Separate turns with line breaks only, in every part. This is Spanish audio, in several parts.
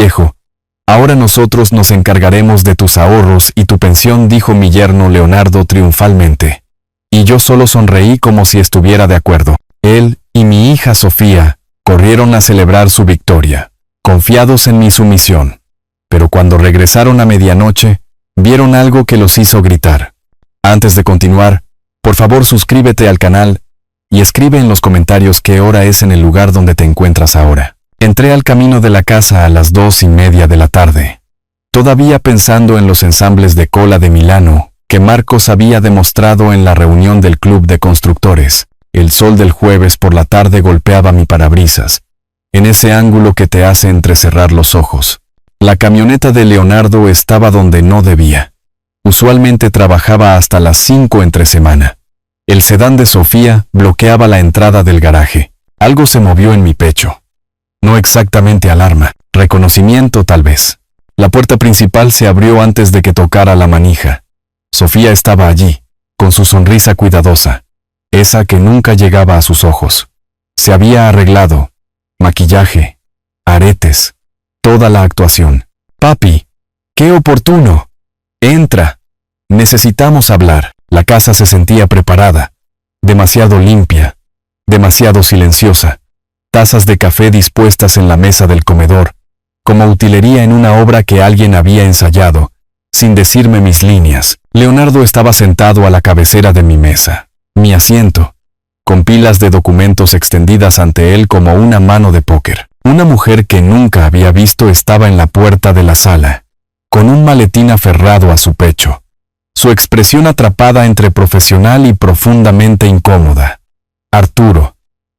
Viejo, ahora nosotros nos encargaremos de tus ahorros y tu pensión, dijo mi yerno Leonardo triunfalmente. Y yo solo sonreí como si estuviera de acuerdo. Él y mi hija Sofía corrieron a celebrar su victoria, confiados en mi sumisión. Pero cuando regresaron a medianoche, vieron algo que los hizo gritar. Antes de continuar, por favor suscríbete al canal y escribe en los comentarios qué hora es en el lugar donde te encuentras ahora. Entré al camino de la casa a las 2:30 de la tarde, todavía pensando en los ensambles de cola de Milano que Marcos había demostrado en la reunión del club de constructores. El sol del jueves por la tarde golpeaba mi parabrisas, en ese ángulo que te hace entrecerrar los ojos. La camioneta de Leonardo estaba donde no debía. Usualmente trabajaba hasta las 5 entre semana. El sedán de Sofía bloqueaba la entrada del garaje. Algo se movió en mi pecho. No exactamente alarma, reconocimiento tal vez. La puerta principal se abrió antes de que tocara la manija. Sofía estaba allí, con su sonrisa cuidadosa, esa que nunca llegaba a sus ojos. Se había arreglado, maquillaje, aretes, toda la actuación. «Papi, qué oportuno. Entra. Necesitamos hablar». La casa se sentía preparada, demasiado limpia, demasiado silenciosa. Tazas de café dispuestas en la mesa del comedor, como utilería en una obra que alguien había ensayado, sin decirme mis líneas. Leonardo estaba sentado a la cabecera de mi mesa, mi asiento, con pilas de documentos extendidas ante él como una mano de póker. Una mujer que nunca había visto estaba en la puerta de la sala, con un maletín aferrado a su pecho, su expresión atrapada entre profesional y profundamente incómoda. «Arturo,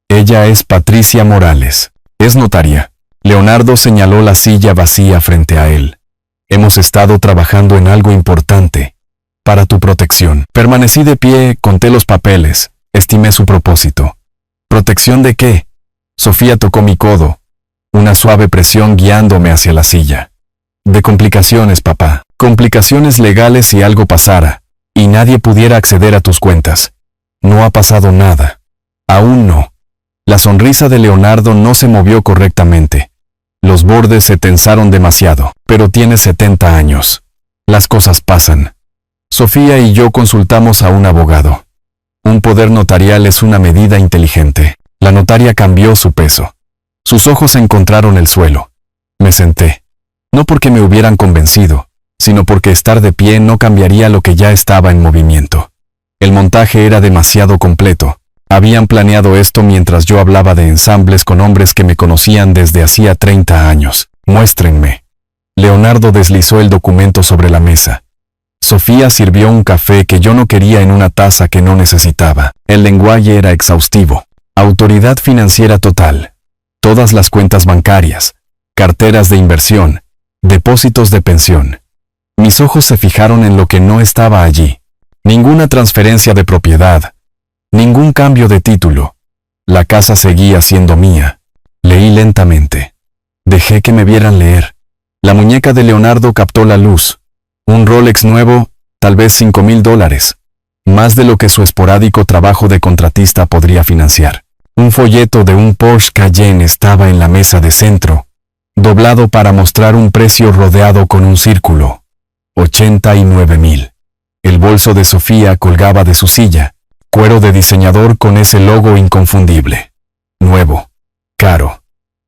ella es Patricia Morales. Es notaria». Leonardo señaló la silla vacía frente a él. «Hemos estado trabajando en algo importante. Para tu protección». Permanecí de pie, conté los papeles, estimé su propósito. «¿Protección de qué?» Sofía tocó mi codo, una suave presión guiándome hacia la silla. «De complicaciones, papá. Complicaciones legales si algo pasara, y nadie pudiera acceder a tus cuentas. No ha pasado nada. Aún no». La sonrisa de Leonardo no se movió correctamente. Los bordes se tensaron demasiado. «Pero tienes 70 años. Las cosas pasan». Sofía y yo consultamos a un abogado. Un poder notarial es una medida inteligente. La notaria cambió su peso. Sus ojos encontraron el suelo. Me senté. No porque me hubieran convencido, sino porque estar de pie no cambiaría lo que ya estaba en movimiento. El montaje era demasiado completo. Habían planeado esto mientras yo hablaba de ensambles con hombres que me conocían desde hacía 30 años. «Muéstrenme». Leonardo deslizó el documento sobre la mesa. Sofía sirvió un café que yo no quería en una taza que no necesitaba. El lenguaje era exhaustivo. Autoridad financiera total. Todas las cuentas bancarias, carteras de inversión, depósitos de pensión. Mis ojos se fijaron en lo que no estaba allí. Ninguna transferencia de propiedad. Ningún cambio de título. La casa seguía siendo mía. Leí lentamente. Dejé que me vieran leer. La muñeca de Leonardo captó la luz. Un Rolex nuevo, tal vez $5,000. Más de lo que su esporádico trabajo de contratista podría financiar. Un folleto de un Porsche Cayenne estaba en la mesa de centro, doblado para mostrar un precio rodeado con un círculo. 89,000. El bolso de Sofía colgaba de su silla, cuero de diseñador con ese logo inconfundible. Nuevo. Caro.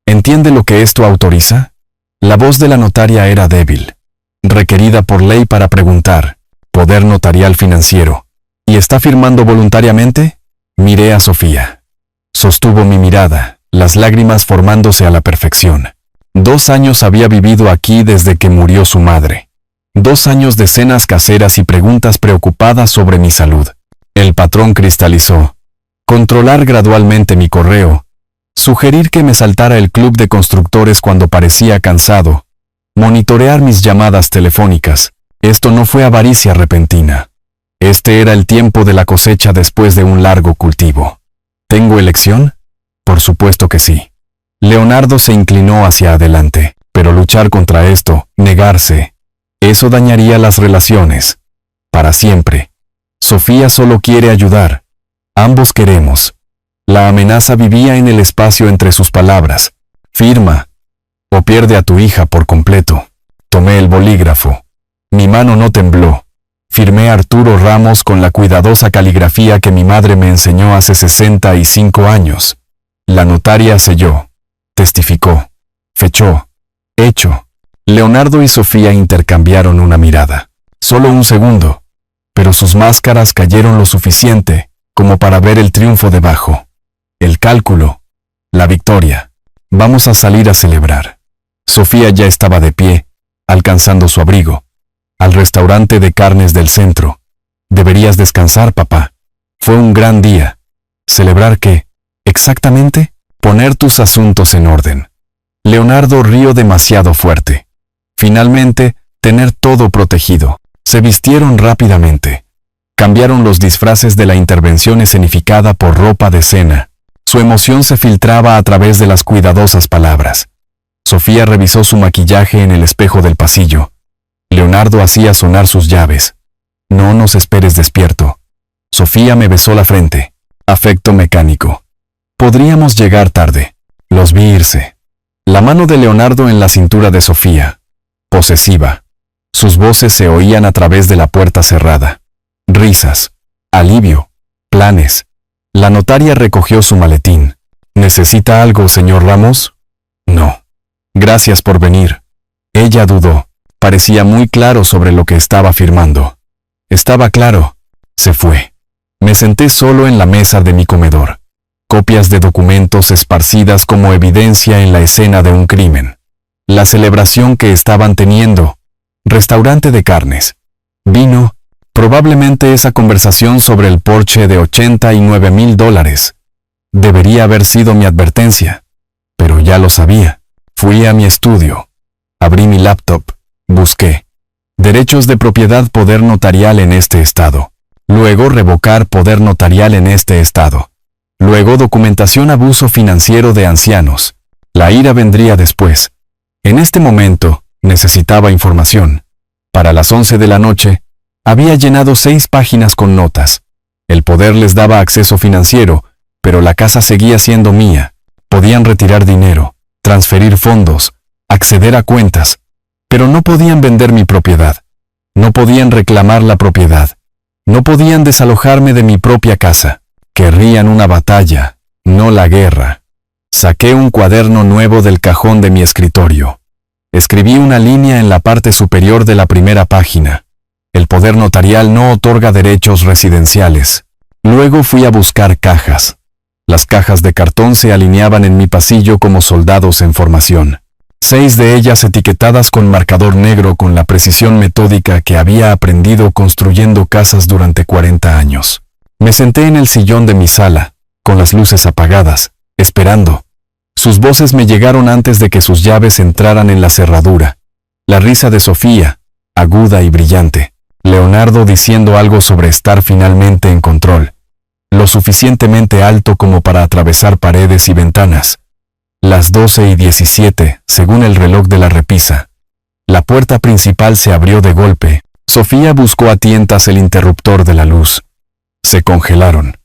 ¿Entiende lo que esto autoriza? La voz de la notaria era débil. Requerida por ley para preguntar. Poder notarial financiero. ¿Y está firmando voluntariamente? Miré a Sofía. Sostuvo mi mirada, las lágrimas formándose a la perfección. 2 años había vivido aquí desde que murió su madre. 2 años de cenas caseras y preguntas preocupadas sobre mi salud. El patrón cristalizó. Controlar gradualmente mi correo. Sugerir que me saltara el club de constructores cuando parecía cansado. Monitorear mis llamadas telefónicas. Esto no fue avaricia repentina. Este era el tiempo de la cosecha después de un largo cultivo. ¿Tengo elección? Por supuesto que sí. Leonardo se inclinó hacia adelante, pero luchar contra esto, negarse, eso dañaría las relaciones. Para siempre. Sofía solo quiere ayudar. Ambos queremos. La amenaza vivía en el espacio entre sus palabras. Firma. o pierde a tu hija por completo. Tomé el bolígrafo. Mi mano no tembló. Firmé Arturo Ramos con la cuidadosa caligrafía que mi madre me enseñó hace 65 años. La notaria selló. Testificó. Fechó. Hecho. Leonardo y Sofía intercambiaron una mirada. Solo un segundo. Pero sus máscaras cayeron lo suficiente como para ver el triunfo debajo. El cálculo. La victoria. Vamos a salir a celebrar. Sofía ya estaba de pie, alcanzando su abrigo. Al restaurante de carnes del centro. Deberías descansar, papá. Fue un gran día. ¿Celebrar qué? Exactamente, poner tus asuntos en orden. Leonardo rió demasiado fuerte. Finalmente, tener todo protegido. Se vistieron rápidamente. Cambiaron los disfraces de la intervención escenificada por ropa de cena. Su emoción se filtraba a través de las cuidadosas palabras. Sofía revisó su maquillaje en el espejo del pasillo. Leonardo hacía sonar sus llaves. No nos esperes despierto. Sofía me besó la frente. Afecto mecánico. Podríamos llegar tarde. Los vi irse. La mano de Leonardo en la cintura de Sofía. Posesiva. Sus voces se oían a través de la puerta cerrada. Risas. Alivio. Planes. La notaria recogió su maletín. ¿Necesita algo, señor Ramos? No. Gracias por venir. Ella dudó. Parecía muy claro sobre lo que estaba firmando. Estaba claro. Se fue. Me senté solo en la mesa de mi comedor. Copias de documentos esparcidas como evidencia en la escena de un crimen. La celebración que estaban teniendo. Restaurante de carnes. Vino. Probablemente esa conversación sobre el Porsche de $89,000. Debería haber sido mi advertencia. Pero ya lo sabía. Fui a mi estudio. Abrí mi laptop. Busqué. Derechos de propiedad poder notarial en este estado. Luego revocar poder notarial en este estado. Luego documentación abuso financiero de ancianos. La ira vendría después. En este momento, necesitaba información. Para las 11 de la noche, había llenado 6 páginas con notas. El poder les daba acceso financiero, pero la casa seguía siendo mía. Podían retirar dinero, transferir fondos, acceder a cuentas, pero no podían vender mi propiedad. No podían reclamar la propiedad. No podían desalojarme de mi propia casa. Querrían una batalla, no la guerra. Saqué un cuaderno nuevo del cajón de mi escritorio. Escribí una línea en la parte superior de la primera página. El poder notarial no otorga derechos residenciales. Luego fui a buscar cajas. Las cajas de cartón se alineaban en mi pasillo como soldados en formación. 6 de ellas etiquetadas con marcador negro con la precisión metódica que había aprendido construyendo casas durante 40 años. Me senté en el sillón de mi sala, con las luces apagadas, esperando. Sus voces me llegaron antes de que sus llaves entraran en la cerradura. La risa de Sofía, aguda y brillante. Leonardo diciendo algo sobre estar finalmente en control. Lo suficientemente alto como para atravesar paredes y ventanas. Las 12:17, según el reloj de la repisa. La puerta principal se abrió de golpe. Sofía buscó a tientas el interruptor de la luz. Se congelaron.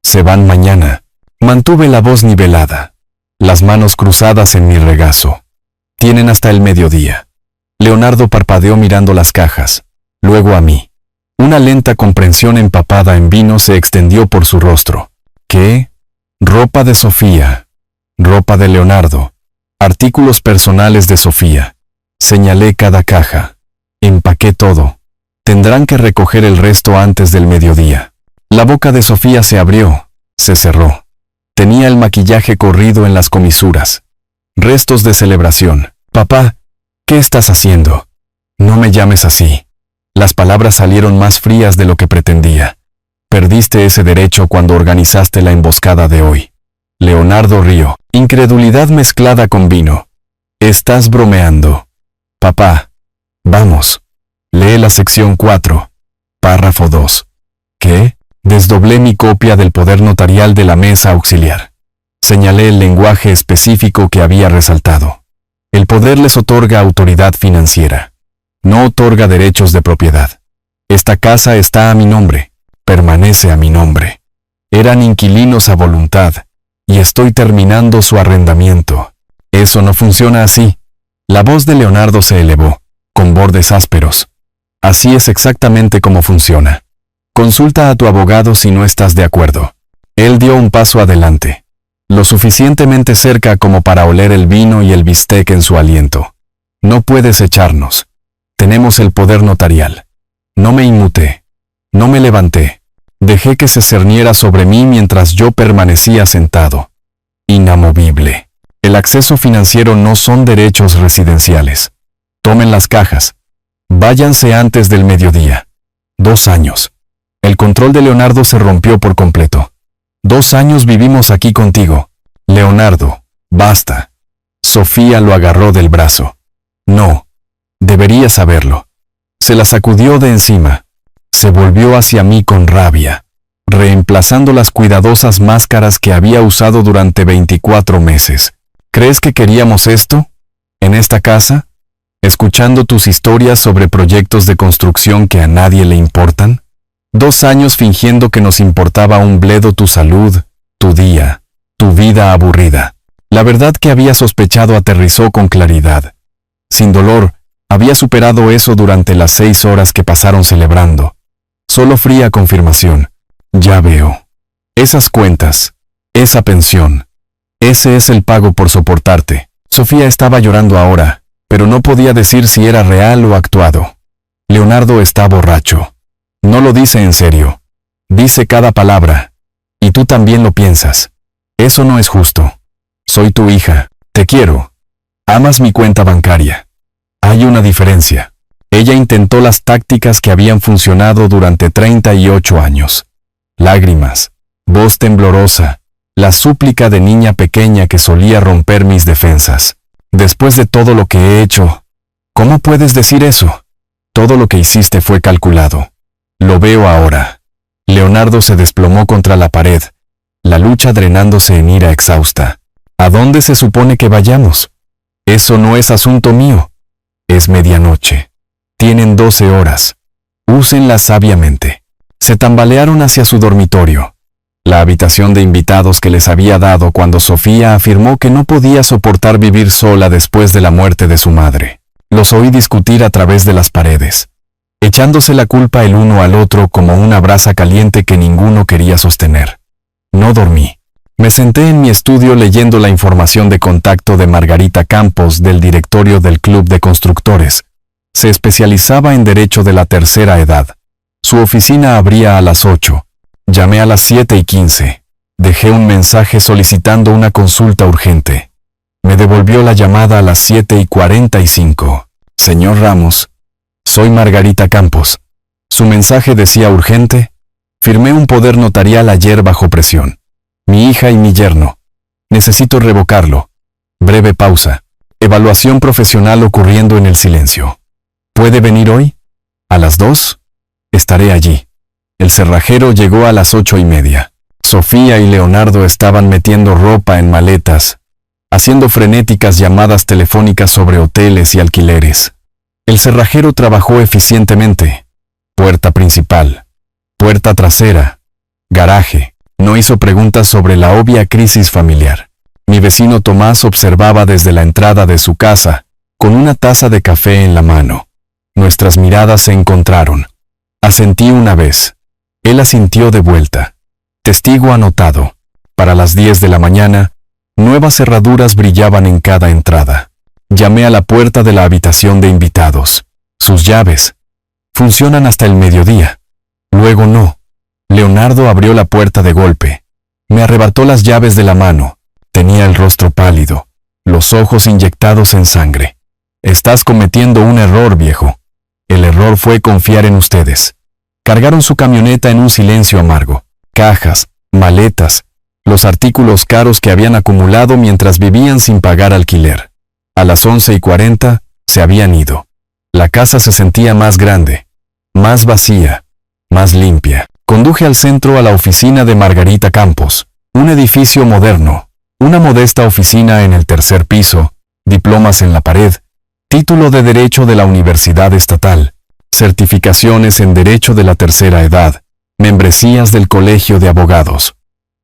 Se van mañana. Mantuve la voz nivelada. Las manos cruzadas en mi regazo. Tienen hasta el mediodía. Leonardo parpadeó mirando las cajas. Luego a mí. Una lenta comprensión empapada en vino se extendió por su rostro. ¿Qué? Ropa de Sofía. Ropa de Leonardo. Artículos personales de Sofía. Señalé cada caja. Empaqué todo. Tendrán que recoger el resto antes del mediodía. La boca de Sofía se abrió, se cerró. Tenía el maquillaje corrido en las comisuras. Restos de celebración. Papá, ¿qué estás haciendo? No me llames así. Las palabras salieron más frías de lo que pretendía. Perdiste ese derecho cuando organizaste la emboscada de hoy. Leonardo rió, incredulidad mezclada con vino. Estás bromeando. Papá, vamos. Lee la sección 4, párrafo 2. ¿Qué? Desdoblé mi copia del poder notarial de la mesa auxiliar. Señalé el lenguaje específico que había resaltado. El poder les otorga autoridad financiera. No otorga derechos de propiedad. Esta casa está a mi nombre. Permanece a mi nombre. Eran inquilinos a voluntad, y estoy terminando su arrendamiento. Eso no funciona así. La voz de Leonardo se elevó, con bordes ásperos. Así es exactamente como funciona. Consulta a tu abogado si no estás de acuerdo. Él dio un paso adelante, lo suficientemente cerca como para oler el vino y el bistec en su aliento. No puedes echarnos. Tenemos el poder notarial. No me inmuté. No me levanté. Dejé que se cerniera sobre mí mientras yo permanecía sentado. Inamovible. El acceso financiero no son derechos residenciales. Tomen las cajas. Váyanse antes del mediodía. 2 años. El control de Leonardo se rompió por completo. 2 años vivimos aquí contigo. Leonardo, basta. Sofía lo agarró del brazo. No. Deberías saberlo. Se la sacudió de encima. Se volvió hacia mí con rabia, reemplazando las cuidadosas máscaras que había usado durante 24 meses. ¿Crees que queríamos esto? ¿En esta casa? ¿Escuchando tus historias sobre proyectos de construcción que a nadie le importan? 2 años fingiendo que nos importaba un bledo tu salud, tu día, tu vida aburrida. La verdad que había sospechado aterrizó con claridad. Sin dolor, había superado eso durante las 6 horas que pasaron celebrando. Solo fría confirmación. Ya veo. Esas cuentas, esa pensión, ese es el pago por soportarte. Sofía estaba llorando ahora, pero no podía decir si era real o actuado. Leonardo está borracho. No lo dice en serio. Dice cada palabra. Y tú también lo piensas. Eso no es justo. Soy tu hija. Te quiero. Amas mi cuenta bancaria. Hay una diferencia. Ella intentó las tácticas que habían funcionado durante 38 años. Lágrimas, voz temblorosa, la súplica de niña pequeña que solía romper mis defensas. Después de todo lo que he hecho, ¿cómo puedes decir eso? Todo lo que hiciste fue calculado. Lo veo ahora. Leonardo se desplomó contra la pared, la lucha drenándose en ira exhausta. ¿A dónde se supone que vayamos? Eso no es asunto mío. Es medianoche. Tienen 12 horas. Úsenlas sabiamente. Se tambalearon hacia su dormitorio, la habitación de invitados que les había dado cuando Sofía afirmó que no podía soportar vivir sola después de la muerte de su madre. Los oí discutir a través de las paredes, echándose la culpa el uno al otro como una brasa caliente que ninguno quería sostener. No dormí. Me senté en mi estudio leyendo la información de contacto de Margarita Campos del directorio del Club de Constructores. Se especializaba en derecho de la tercera edad. Su oficina abría a las 8. Llamé a las 7:15. Dejé un mensaje solicitando una consulta urgente. Me devolvió la llamada a las 7:45. Señor Ramos, soy Margarita Campos. Su mensaje decía urgente. Firmé un poder notarial ayer bajo presión. Mi hija y mi yerno. Necesito revocarlo. Breve pausa. Evaluación profesional ocurriendo en el silencio. ¿Puede venir hoy? ¿A las 2? Estaré allí. El cerrajero llegó a las 8:30. Sofía y Leonardo estaban metiendo ropa en maletas, haciendo frenéticas llamadas telefónicas sobre hoteles y alquileres. El cerrajero trabajó eficientemente. Puerta principal, puerta trasera, garaje. No hizo preguntas sobre la obvia crisis familiar. Mi vecino Tomás observaba desde la entrada de su casa, con una taza de café en la mano. Nuestras miradas se encontraron. Asentí una vez. Él asintió de vuelta. Testigo anotado. Para las 10 de la mañana, nuevas cerraduras brillaban en cada entrada. Llamé a la puerta de la habitación de invitados. Sus llaves. Funcionan hasta el mediodía. Luego no. Leonardo abrió la puerta de golpe. Me arrebató las llaves de la mano. Tenía el rostro pálido, los ojos inyectados en sangre. Estás cometiendo un error, viejo. El error fue confiar en ustedes. Cargaron su camioneta en un silencio amargo. Cajas, maletas, los artículos caros que habían acumulado mientras vivían sin pagar alquiler. A las 11:40 se habían ido. La casa se sentía más grande, más vacía, más limpia. Conduje al centro a la oficina de Margarita Campos, un edificio moderno, una modesta oficina en el 3er piso, diplomas en la pared, título de Derecho de la Universidad Estatal, certificaciones en Derecho de la Tercera Edad, membresías del Colegio de Abogados.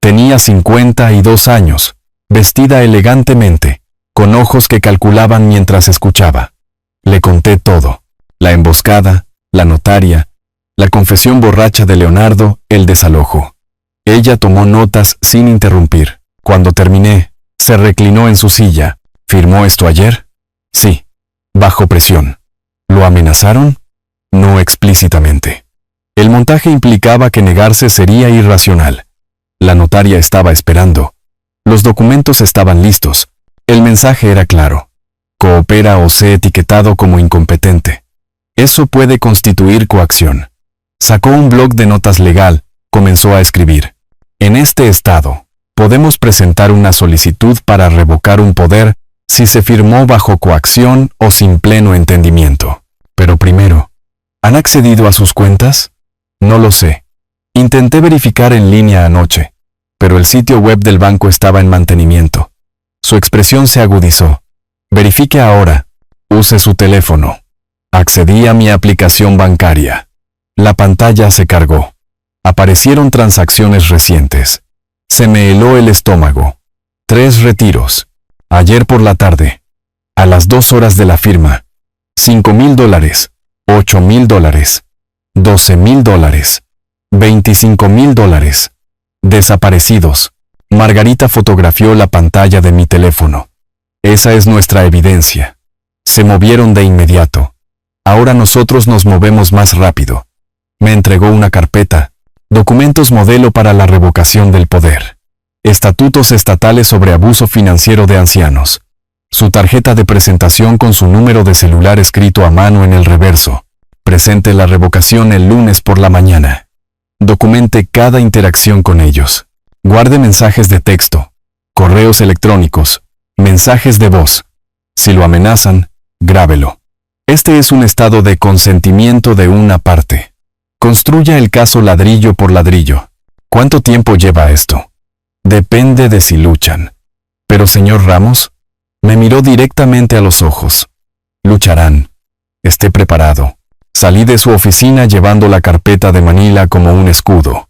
Tenía 52 años, vestida elegantemente, con ojos que calculaban mientras escuchaba. Le conté todo: la emboscada, la notaria, la confesión borracha de Leonardo, el desalojo. Ella tomó notas sin interrumpir. Cuando terminé, se reclinó en su silla. ¿Firmó esto ayer? Sí. Bajo presión. ¿Lo amenazaron? No explícitamente. El montaje implicaba que negarse sería irracional. La notaria estaba esperando. Los documentos estaban listos. El mensaje era claro: coopera o sé etiquetado como incompetente. Eso puede constituir coacción. Sacó un bloc de notas legal, comenzó a escribir: en este estado, podemos presentar una solicitud para revocar un poder si se firmó bajo coacción o sin pleno entendimiento. Pero primero, ¿han accedido a sus cuentas? No lo sé. Intenté verificar en línea anoche, pero el sitio web del banco estaba en mantenimiento. Su expresión se agudizó. Verifique ahora. Use su teléfono. Accedí a mi aplicación bancaria. La pantalla se cargó. Aparecieron transacciones recientes. Se me heló el estómago. 3 retiros. Ayer por la tarde. A las 2 horas de la firma. $5,000, $8,000, $12,000, $25,000. Desaparecidos. Margarita fotografió la pantalla de mi teléfono. Esa es nuestra evidencia. Se movieron de inmediato. Ahora nosotros nos movemos más rápido. Me entregó una carpeta. Documentos modelo para la revocación del poder. Estatutos estatales sobre abuso financiero de ancianos. Su tarjeta de presentación con su número de celular escrito a mano en el reverso. Presente la revocación el lunes por la mañana. Documente cada interacción con ellos. Guarde mensajes de texto, correos electrónicos, mensajes de voz. Si lo amenazan, grábelo. Este es un estado de consentimiento de una parte. Construya el caso ladrillo por ladrillo. ¿Cuánto tiempo lleva esto? Depende de si luchan. Pero señor Ramos, me miró directamente a los ojos. Lucharán. Esté preparado. Salí de su oficina llevando la carpeta de Manila como un escudo.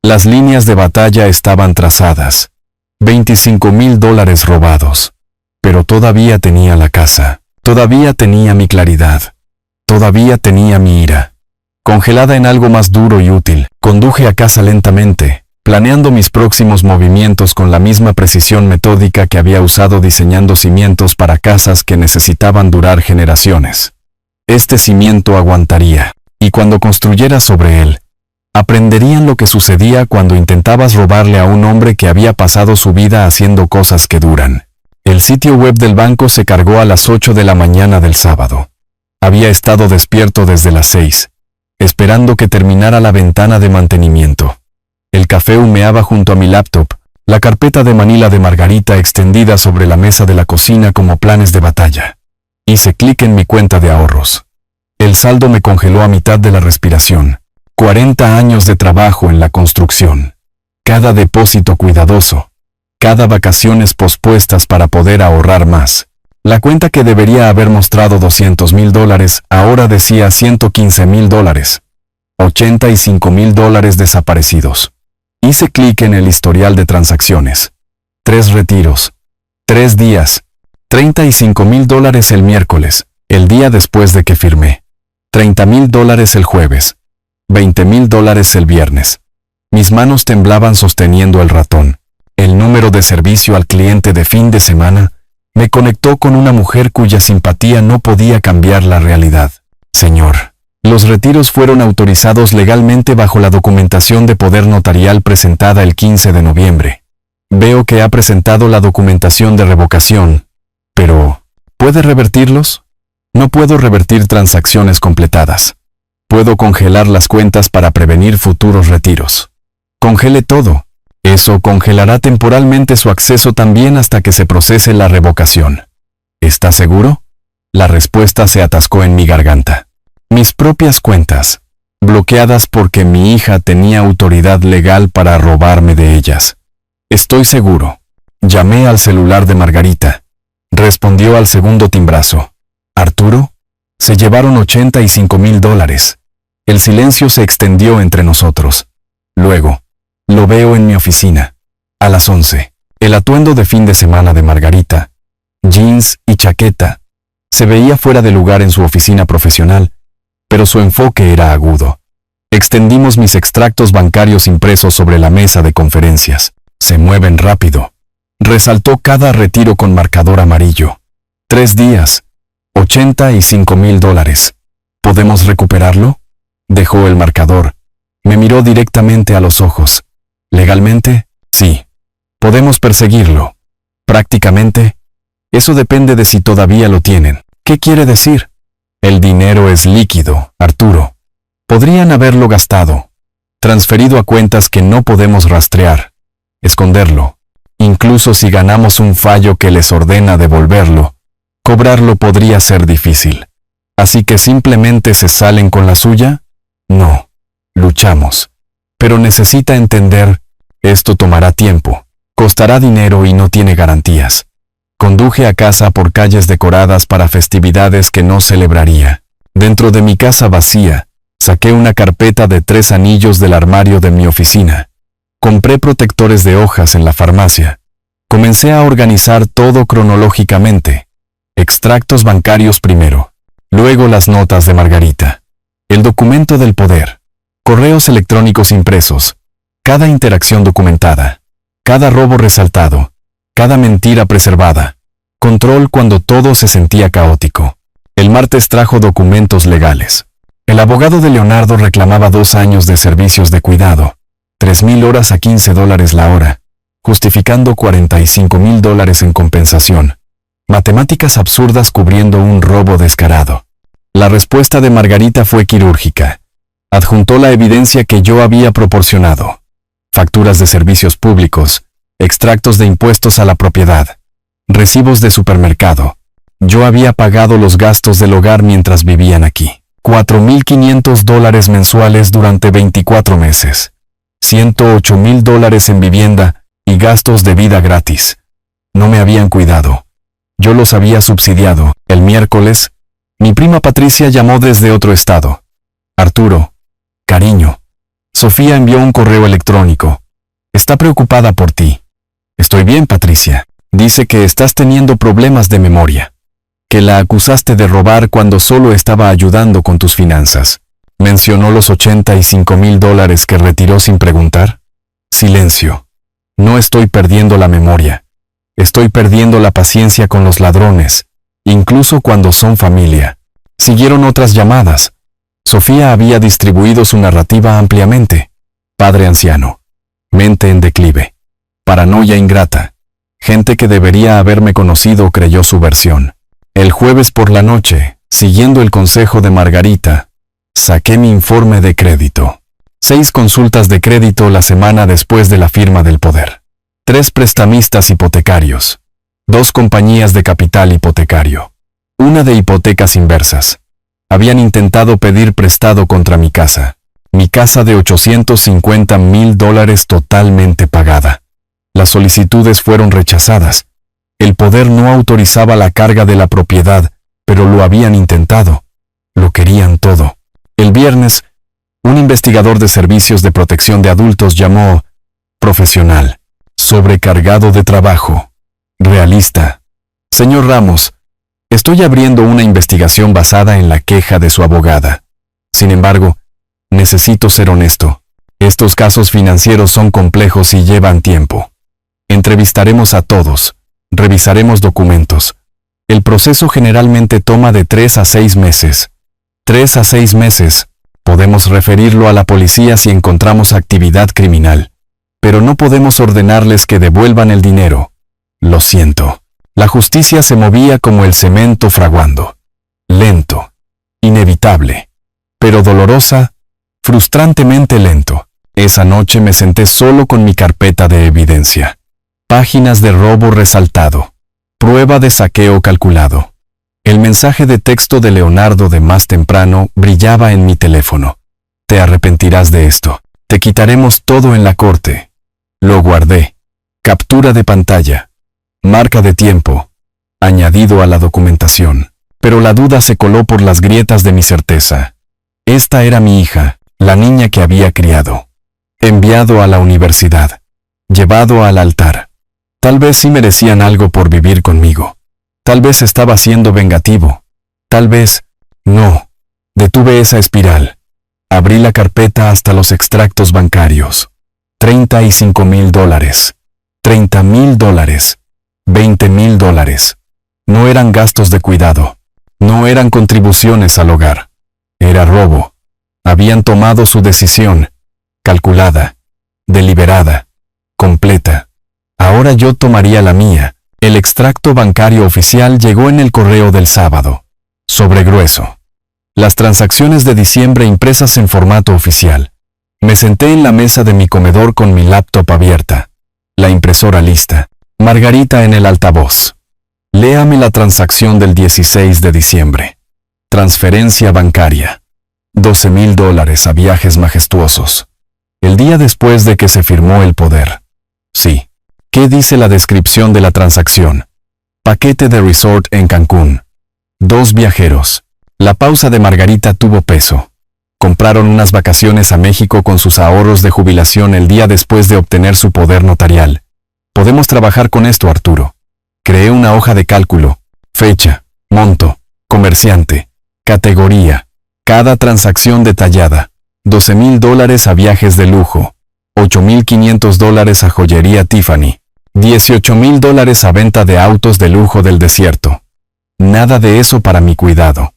Las líneas de batalla estaban trazadas. $25,000 robados. Pero todavía tenía la casa. Todavía tenía mi claridad. Todavía tenía mi ira. Congelada en algo más duro y útil, conduje a casa lentamente, planeando mis próximos movimientos con la misma precisión metódica que había usado diseñando cimientos para casas que necesitaban durar generaciones. Este cimiento aguantaría, y cuando construyera sobre él, aprenderían lo que sucedía cuando intentabas robarle a un hombre que había pasado su vida haciendo cosas que duran. El sitio web del banco se cargó a las 8 de la mañana del sábado. Había estado despierto desde las 6, esperando que terminara la ventana de mantenimiento. El café humeaba junto a mi laptop, la carpeta de Manila de Margarita extendida sobre la mesa de la cocina como planes de batalla. Hice clic en mi cuenta de ahorros. El saldo me congeló a mitad de la respiración. 40 años de trabajo en la construcción. Cada depósito cuidadoso. Cada vacaciones pospuestas para poder ahorrar más. La cuenta que debería haber mostrado $200,000 ahora decía $115,000. $85,000 desaparecidos. Hice clic en el historial de transacciones. 3 retiros. 3 días. $35,000 el miércoles, el día después de que firmé. $30,000 el jueves. $20,000 el viernes. Mis manos temblaban sosteniendo el ratón. El número de servicio al cliente de fin de semana me conectó con una mujer cuya simpatía no podía cambiar la realidad. Señor, los retiros fueron autorizados legalmente bajo la documentación de poder notarial presentada el 15 de noviembre. Veo que ha presentado la documentación de revocación, pero ¿puede revertirlos? No puedo revertir transacciones completadas. Puedo congelar las cuentas para prevenir futuros retiros. Congele todo. Eso congelará temporalmente su acceso también hasta que se procese la revocación. ¿Está seguro? La respuesta se atascó en mi garganta. Mis propias cuentas, bloqueadas porque mi hija tenía autoridad legal para robarme de ellas. Estoy seguro. Llamé al celular de Margarita. Respondió al segundo timbrazo. ¿Arturo? Se llevaron $85,000. El silencio se extendió entre nosotros. Luego, lo veo en mi oficina. A las 11. El atuendo de fin de semana de Margarita. jeans y chaqueta. Se veía fuera de lugar en su oficina profesional, pero su enfoque era agudo. Extendimos mis extractos bancarios impresos sobre la mesa de conferencias. Se mueven rápido. Resaltó cada retiro con marcador amarillo. 3 días. $85,000. ¿Podemos recuperarlo? Dejó el marcador. Me miró directamente a los ojos. ¿Legalmente? Sí. Podemos perseguirlo. Prácticamente. Eso depende de si todavía lo tienen. ¿Qué quiere decir? El dinero es líquido, Arturo. Podrían haberlo gastado, transferido a cuentas que no podemos rastrear, esconderlo. Incluso si ganamos un fallo que les ordena devolverlo, cobrarlo podría ser difícil. ¿Así que simplemente se salen con la suya? No. Luchamos. Pero necesita entender, esto tomará tiempo, costará dinero y no tiene garantías. Conduje a casa por calles decoradas para festividades que no celebraría. Dentro de mi casa vacía, saqué una carpeta de 3 anillos del armario de mi oficina. Compré protectores de hojas en la farmacia. Comencé a organizar todo cronológicamente. Extractos bancarios primero, luego las notas de Margarita, el documento del poder, correos electrónicos impresos, cada interacción documentada, cada robo resaltado, cada mentira preservada, control cuando todo se sentía caótico. El martes trajo documentos legales. El abogado de Leonardo reclamaba 2 años de servicios de cuidado, 3,000 horas a $15 la hora, justificando $45,000 en compensación. Matemáticas absurdas cubriendo un robo descarado. La respuesta de Margarita fue quirúrgica. Adjuntó la evidencia que yo había proporcionado. Facturas de servicios públicos, extractos de impuestos a la propiedad, recibos de supermercado. Yo había pagado los gastos del hogar mientras vivían aquí. $4,500 mensuales durante 24 meses. $108,000 en vivienda y gastos de vida gratis. No me habían cuidado. Yo los había subsidiado. El miércoles, mi prima Patricia llamó desde otro estado. Arturo, cariño. Sofía envió un correo electrónico. Está preocupada por ti. Estoy bien, Patricia. Dice que estás teniendo problemas de memoria. Que la acusaste de robar cuando solo estaba ayudando con tus finanzas. ¿Mencionó los $85,000 que retiró sin preguntar? Silencio. No estoy perdiendo la memoria. Estoy perdiendo la paciencia con los ladrones, incluso cuando son familia. Siguieron otras llamadas. Sofía había distribuido su narrativa ampliamente. Padre anciano. Mente en declive. Paranoia ingrata. Gente que debería haberme conocido creyó su versión. El jueves por la noche, siguiendo el consejo de Margarita, saqué mi informe de crédito. 6 consultas de crédito la semana después de la firma del poder. 3 prestamistas hipotecarios. 2 compañías de capital hipotecario. 1 de hipotecas inversas. Habían intentado pedir prestado contra mi casa. Mi casa de $850,000 totalmente pagada. Las solicitudes fueron rechazadas. El poder no autorizaba la carga de la propiedad, pero lo habían intentado. Lo querían todo. El viernes, un investigador de servicios de protección de adultos llamó profesional, sobrecargado de trabajo, realista. Señor Ramos, estoy abriendo una investigación basada en la queja de su abogada. Sin embargo, necesito ser honesto. Estos casos financieros son complejos y llevan tiempo. Entrevistaremos a todos. Revisaremos documentos. El proceso generalmente toma de 3 a 6 meses. 3 a 6 meses. Podemos referirlo a la policía si encontramos actividad criminal. Pero no podemos ordenarles que devuelvan el dinero. Lo siento. La justicia se movía como el cemento fraguando. Lento. Inevitable. Pero dolorosa. Frustrantemente lento. Esa noche me senté solo con mi carpeta de evidencia. Páginas de robo resaltado. Prueba de saqueo calculado. El mensaje de texto de Leonardo de más temprano brillaba en mi teléfono. Te arrepentirás de esto. Te quitaremos todo en la corte. Lo guardé. Captura de pantalla. Marca de tiempo. Añadido a la documentación. Pero la duda se coló por las grietas de mi certeza. Esta era mi hija, la niña que había criado. Enviado a la universidad. Llevado al altar. Tal vez sí merecían algo por vivir conmigo. Tal vez estaba siendo vengativo. Tal vez... No. Detuve esa espiral. Abrí la carpeta hasta los extractos bancarios. $35,000. $30,000. $20,000. No eran gastos de cuidado. No eran contribuciones al hogar. Era robo. Habían tomado su decisión. Calculada. Deliberada. Completa. Ahora yo tomaría la mía. El extracto bancario oficial llegó en el correo del sábado. Sobre grueso. Las transacciones de diciembre impresas en formato oficial. Me senté en la mesa de mi comedor con mi laptop abierta. La impresora lista. Margarita en el altavoz. Léame la transacción del 16 de diciembre. Transferencia bancaria. $12,000 a Viajes Majestuosos. El día después de que se firmó el poder. Sí. ¿Qué dice la descripción de la transacción? Paquete de resort en Cancún. 2 viajeros. La pausa de Margarita tuvo peso. Compraron unas vacaciones a México con sus ahorros de jubilación el día después de obtener su poder notarial. Podemos trabajar con esto, Arturo. Creé una hoja de cálculo. Fecha, monto, comerciante, categoría, cada transacción detallada. $12,000 a viajes de lujo. $8,500 a joyería Tiffany. $18,000 a venta de autos de lujo del desierto. Nada de eso para mi cuidado.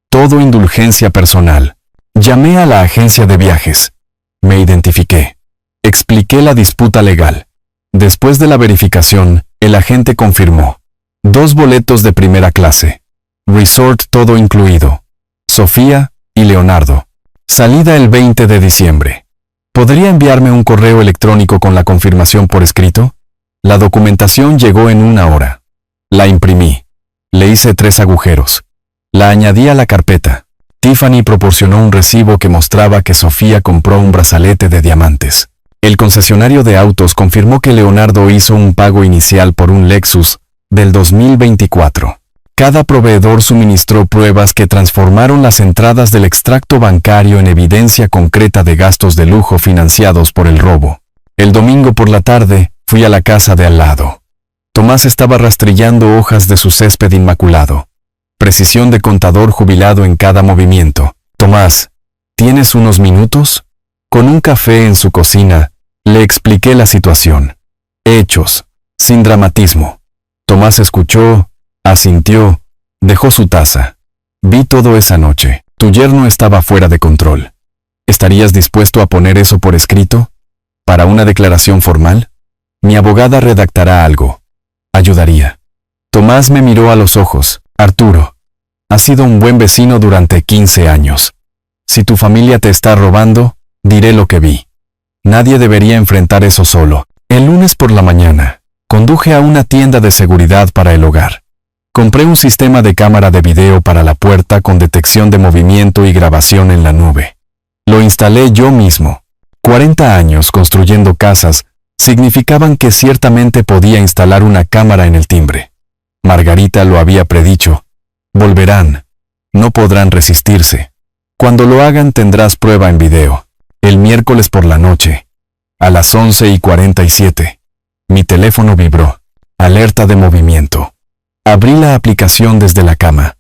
Todo indulgencia personal. Llamé a la agencia de viajes. Me identifiqué. Expliqué la disputa legal. Después de la verificación, el agente confirmó. 2 boletos de primera clase. Resort todo incluido. Sofía y Leonardo. Salida el 20 de diciembre. ¿Podría enviarme un correo electrónico con la confirmación por escrito? La documentación llegó en 1 hora. La imprimí. Le hice 3 agujeros. La añadí a la carpeta. Tiffany proporcionó un recibo que mostraba que Sofía compró un brazalete de diamantes. El concesionario de autos confirmó que Leonardo hizo un pago inicial por un Lexus del 2024. Cada proveedor suministró pruebas que transformaron las entradas del extracto bancario en evidencia concreta de gastos de lujo financiados por el robo. El domingo por la tarde, fui a la casa de al lado. Tomás estaba rastrillando hojas de su césped inmaculado. Precisión de contador jubilado en cada movimiento. Tomás, ¿tienes unos minutos? Con un café en su cocina, le expliqué la situación. Hechos, sin dramatismo. Tomás escuchó, asintió, dejó su taza. Vi todo esa noche. Tu yerno estaba fuera de control. ¿Estarías dispuesto a poner eso por escrito? ¿Para una declaración formal? Mi abogada redactará algo. Ayudaría. Tomás me miró a los ojos. Arturo, has sido un buen vecino durante 15 años. Si tu familia te está robando, diré lo que vi. Nadie debería enfrentar eso solo. El lunes por la mañana, conduje a una tienda de seguridad para el hogar. Compré un sistema de cámara de video para la puerta con detección de movimiento y grabación en la nube. Lo instalé yo mismo. 40 años construyendo casas significaban que ciertamente podía instalar una cámara en el timbre. Margarita lo había predicho. Volverán. No podrán resistirse. Cuando lo hagan tendrás prueba en video. El miércoles por la noche. A las 11:47. Mi teléfono vibró. Alerta de movimiento. Abrí la aplicación desde la cama.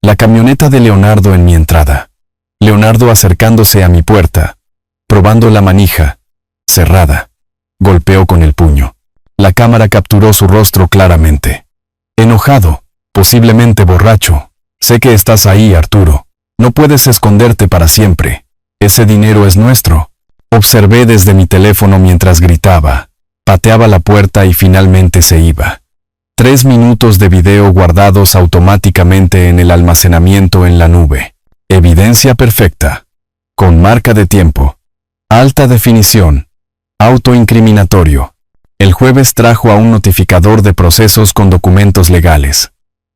La camioneta de Leonardo en mi entrada. Leonardo acercándose a mi puerta. Probando la manija. Cerrada. Golpeó con el puño. La cámara capturó su rostro claramente. Enojado, posiblemente borracho. Sé que estás ahí, Arturo. No puedes esconderte para siempre. Ese dinero es nuestro. Observé desde mi teléfono mientras gritaba. Pateaba la puerta y finalmente se iba. 3 minutos de video guardados automáticamente en el almacenamiento en la nube. Evidencia perfecta. Con marca de tiempo. Alta definición. Autoincriminatorio. El jueves trajo a un notificador de procesos con documentos legales.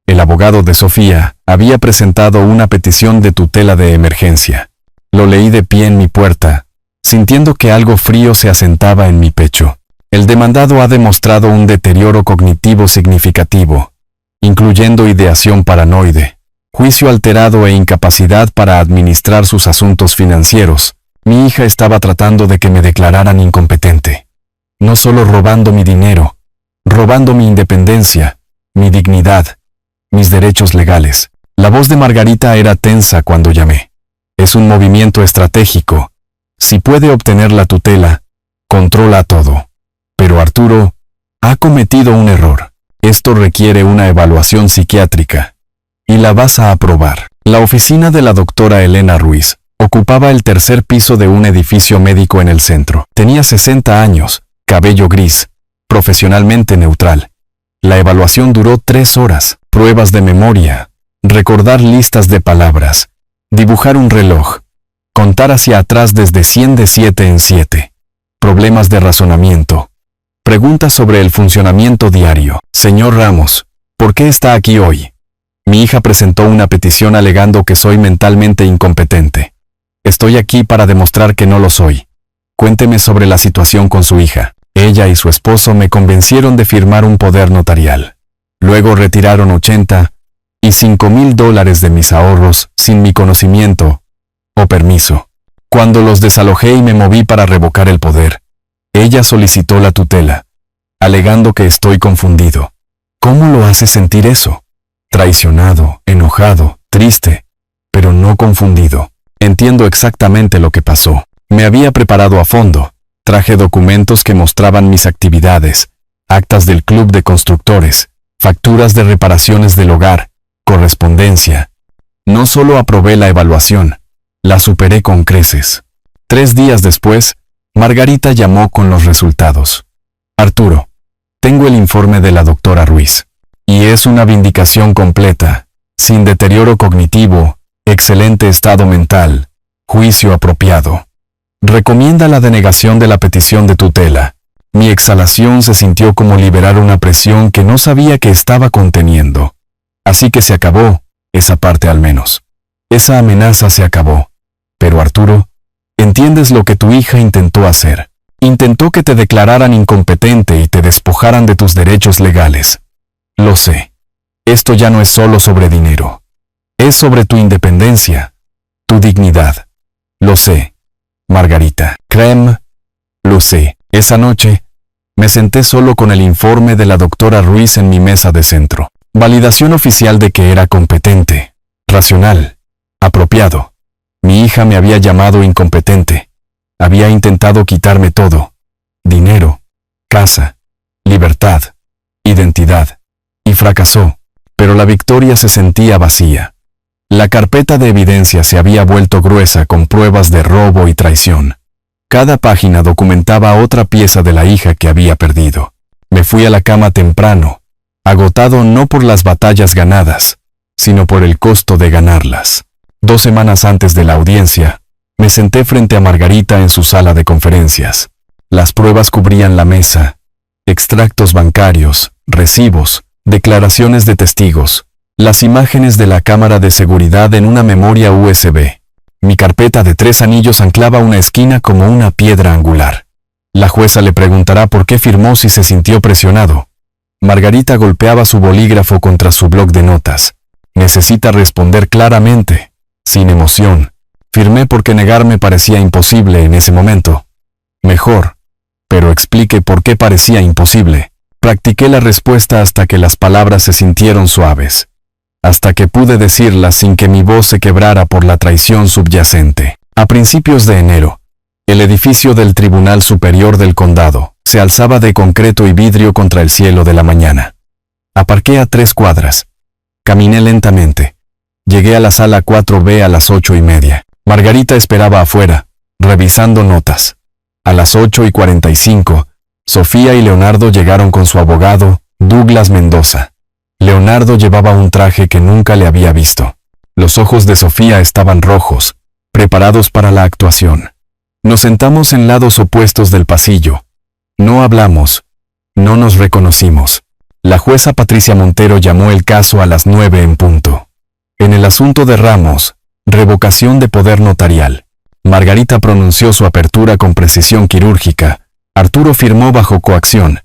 El abogado de Sofía había presentado una petición de tutela de emergencia. Lo leí de pie en mi puerta, sintiendo que algo frío se asentaba en mi pecho. El demandado ha demostrado un deterioro cognitivo significativo, incluyendo ideación paranoide, juicio alterado e incapacidad para administrar sus asuntos financieros. Mi hija estaba tratando de que me declararan incompetente. No solo robando mi dinero, robando mi independencia, mi dignidad, mis derechos legales. La voz de Margarita era tensa cuando llamé. Es un movimiento estratégico. Si puede obtener la tutela, controla todo. Pero Arturo ha cometido un error. Esto requiere una evaluación psiquiátrica. Y la vas a aprobar. La oficina de la doctora Elena Ruiz ocupaba el tercer piso de un edificio médico en el centro. Tenía 60 años, cabello gris, profesionalmente neutral. La evaluación duró 3 horas. Pruebas de memoria, recordar listas de palabras, dibujar un reloj, contar hacia atrás desde 100 de 7 en 7. Problemas de razonamiento. Preguntas sobre el funcionamiento diario. Señor Ramos, ¿por qué está aquí hoy? Mi hija presentó una petición alegando que soy mentalmente incompetente. Estoy aquí para demostrar que no lo soy. Cuénteme sobre la situación con su hija. Ella y su esposo me convencieron de firmar un poder notarial. Luego retiraron $80 y $5,000 de mis ahorros sin mi conocimiento o permiso. Cuando los desalojé y me moví para revocar el poder, ella solicitó la tutela, alegando que estoy confundido. ¿Cómo lo hace sentir eso? Traicionado, enojado, triste, pero no confundido. Entiendo exactamente lo que pasó. Me había preparado a fondo. Traje documentos que mostraban mis actividades, actas del club de constructores, facturas de reparaciones del hogar, correspondencia. No solo aprobé la evaluación, la superé con creces. 3 días después, Margarita llamó con los resultados. Arturo, tengo el informe de la doctora Ruiz. Y es una vindicación completa, sin deterioro cognitivo, excelente estado mental, juicio apropiado. Recomienda la denegación de la petición de tutela. Mi exhalación se sintió como liberar una presión que no sabía que estaba conteniendo. Así que se acabó, esa parte al menos. Esa amenaza se acabó. Pero Arturo, entiendes lo que tu hija intentó hacer. Intentó que te declararan incompetente y te despojaran de tus derechos legales. Lo sé. Esto ya no es solo sobre dinero. Es sobre tu independencia, tu dignidad. Lo sé, Margarita. Crème, lo sé. Esa noche, me senté solo con el informe de la doctora Ruiz en mi mesa de centro. Validación oficial de que era competente, racional, apropiado. Mi hija me había llamado incompetente. Había intentado quitarme todo. Dinero, casa, libertad, identidad. Y fracasó, pero la victoria se sentía vacía. La carpeta de evidencia se había vuelto gruesa con pruebas de robo y traición. Cada página documentaba otra pieza de la hija que había perdido. Me fui a la cama temprano, agotado no por las batallas ganadas, sino por el costo de ganarlas. 2 semanas antes de la audiencia, me senté frente a Margarita en su sala de conferencias. Las pruebas cubrían la mesa, extractos bancarios, recibos, declaraciones de testigos, las imágenes de la cámara de seguridad en una memoria USB. Mi carpeta de 3 anillos anclaba una esquina como una piedra angular. La jueza le preguntará por qué firmó si se sintió presionado. Margarita golpeaba su bolígrafo contra su bloc de notas. Necesita responder claramente, sin emoción. Firmé porque negarme parecía imposible en ese momento. Mejor, pero explique por qué parecía imposible. Practiqué la respuesta hasta que las palabras se sintieron suaves. Hasta que pude decirlas sin que mi voz se quebrara por la traición subyacente. A principios de enero, el edificio del Tribunal Superior del Condado se alzaba de concreto y vidrio contra el cielo de la mañana. Aparqué a 3 cuadras. Caminé lentamente. Llegué a la sala 4B a las 8:30. Margarita esperaba afuera, revisando notas. A las 8:45, Sofía y Leonardo llegaron con su abogado, Douglas Mendoza. Leonardo llevaba un traje que nunca le había visto. Los ojos de Sofía estaban rojos, preparados para la actuación. Nos sentamos en lados opuestos del pasillo. No hablamos. No nos reconocimos. La jueza Patricia Montero llamó el caso a las 9 en punto. En el asunto de Ramos, revocación de poder notarial. Margarita pronunció su apertura con precisión quirúrgica. Arturo firmó bajo coacción.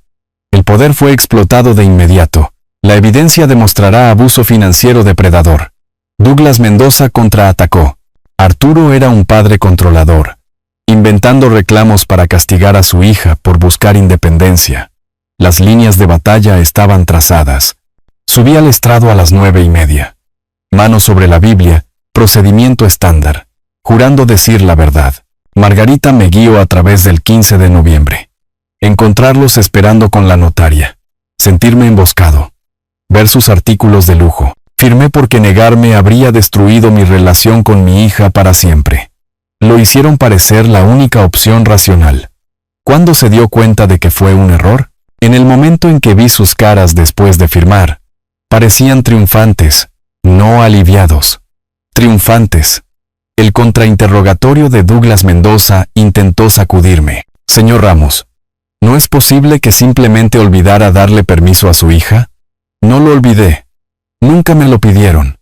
El poder fue explotado de inmediato. La evidencia demostrará abuso financiero depredador. Douglas Mendoza contraatacó. Arturo era un padre controlador, inventando reclamos para castigar a su hija por buscar independencia. Las líneas de batalla estaban trazadas. Subí al estrado a las 9:30. Mano sobre la Biblia, procedimiento estándar. Jurando decir la verdad. Margarita me guió a través del 15 de noviembre. Encontrarlos esperando con la notaria. Sentirme emboscado. Ver sus artículos de lujo. Firmé porque negarme habría destruido mi relación con mi hija para siempre. Lo hicieron parecer la única opción racional. ¿Cuándo se dio cuenta de que fue un error? En el momento en que vi sus caras después de firmar. Parecían triunfantes, no aliviados. Triunfantes. El contrainterrogatorio de Douglas Mendoza intentó sacudirme. Señor Ramos, ¿no es posible que simplemente olvidara darle permiso a su hija? No lo olvidé. Nunca me lo pidieron.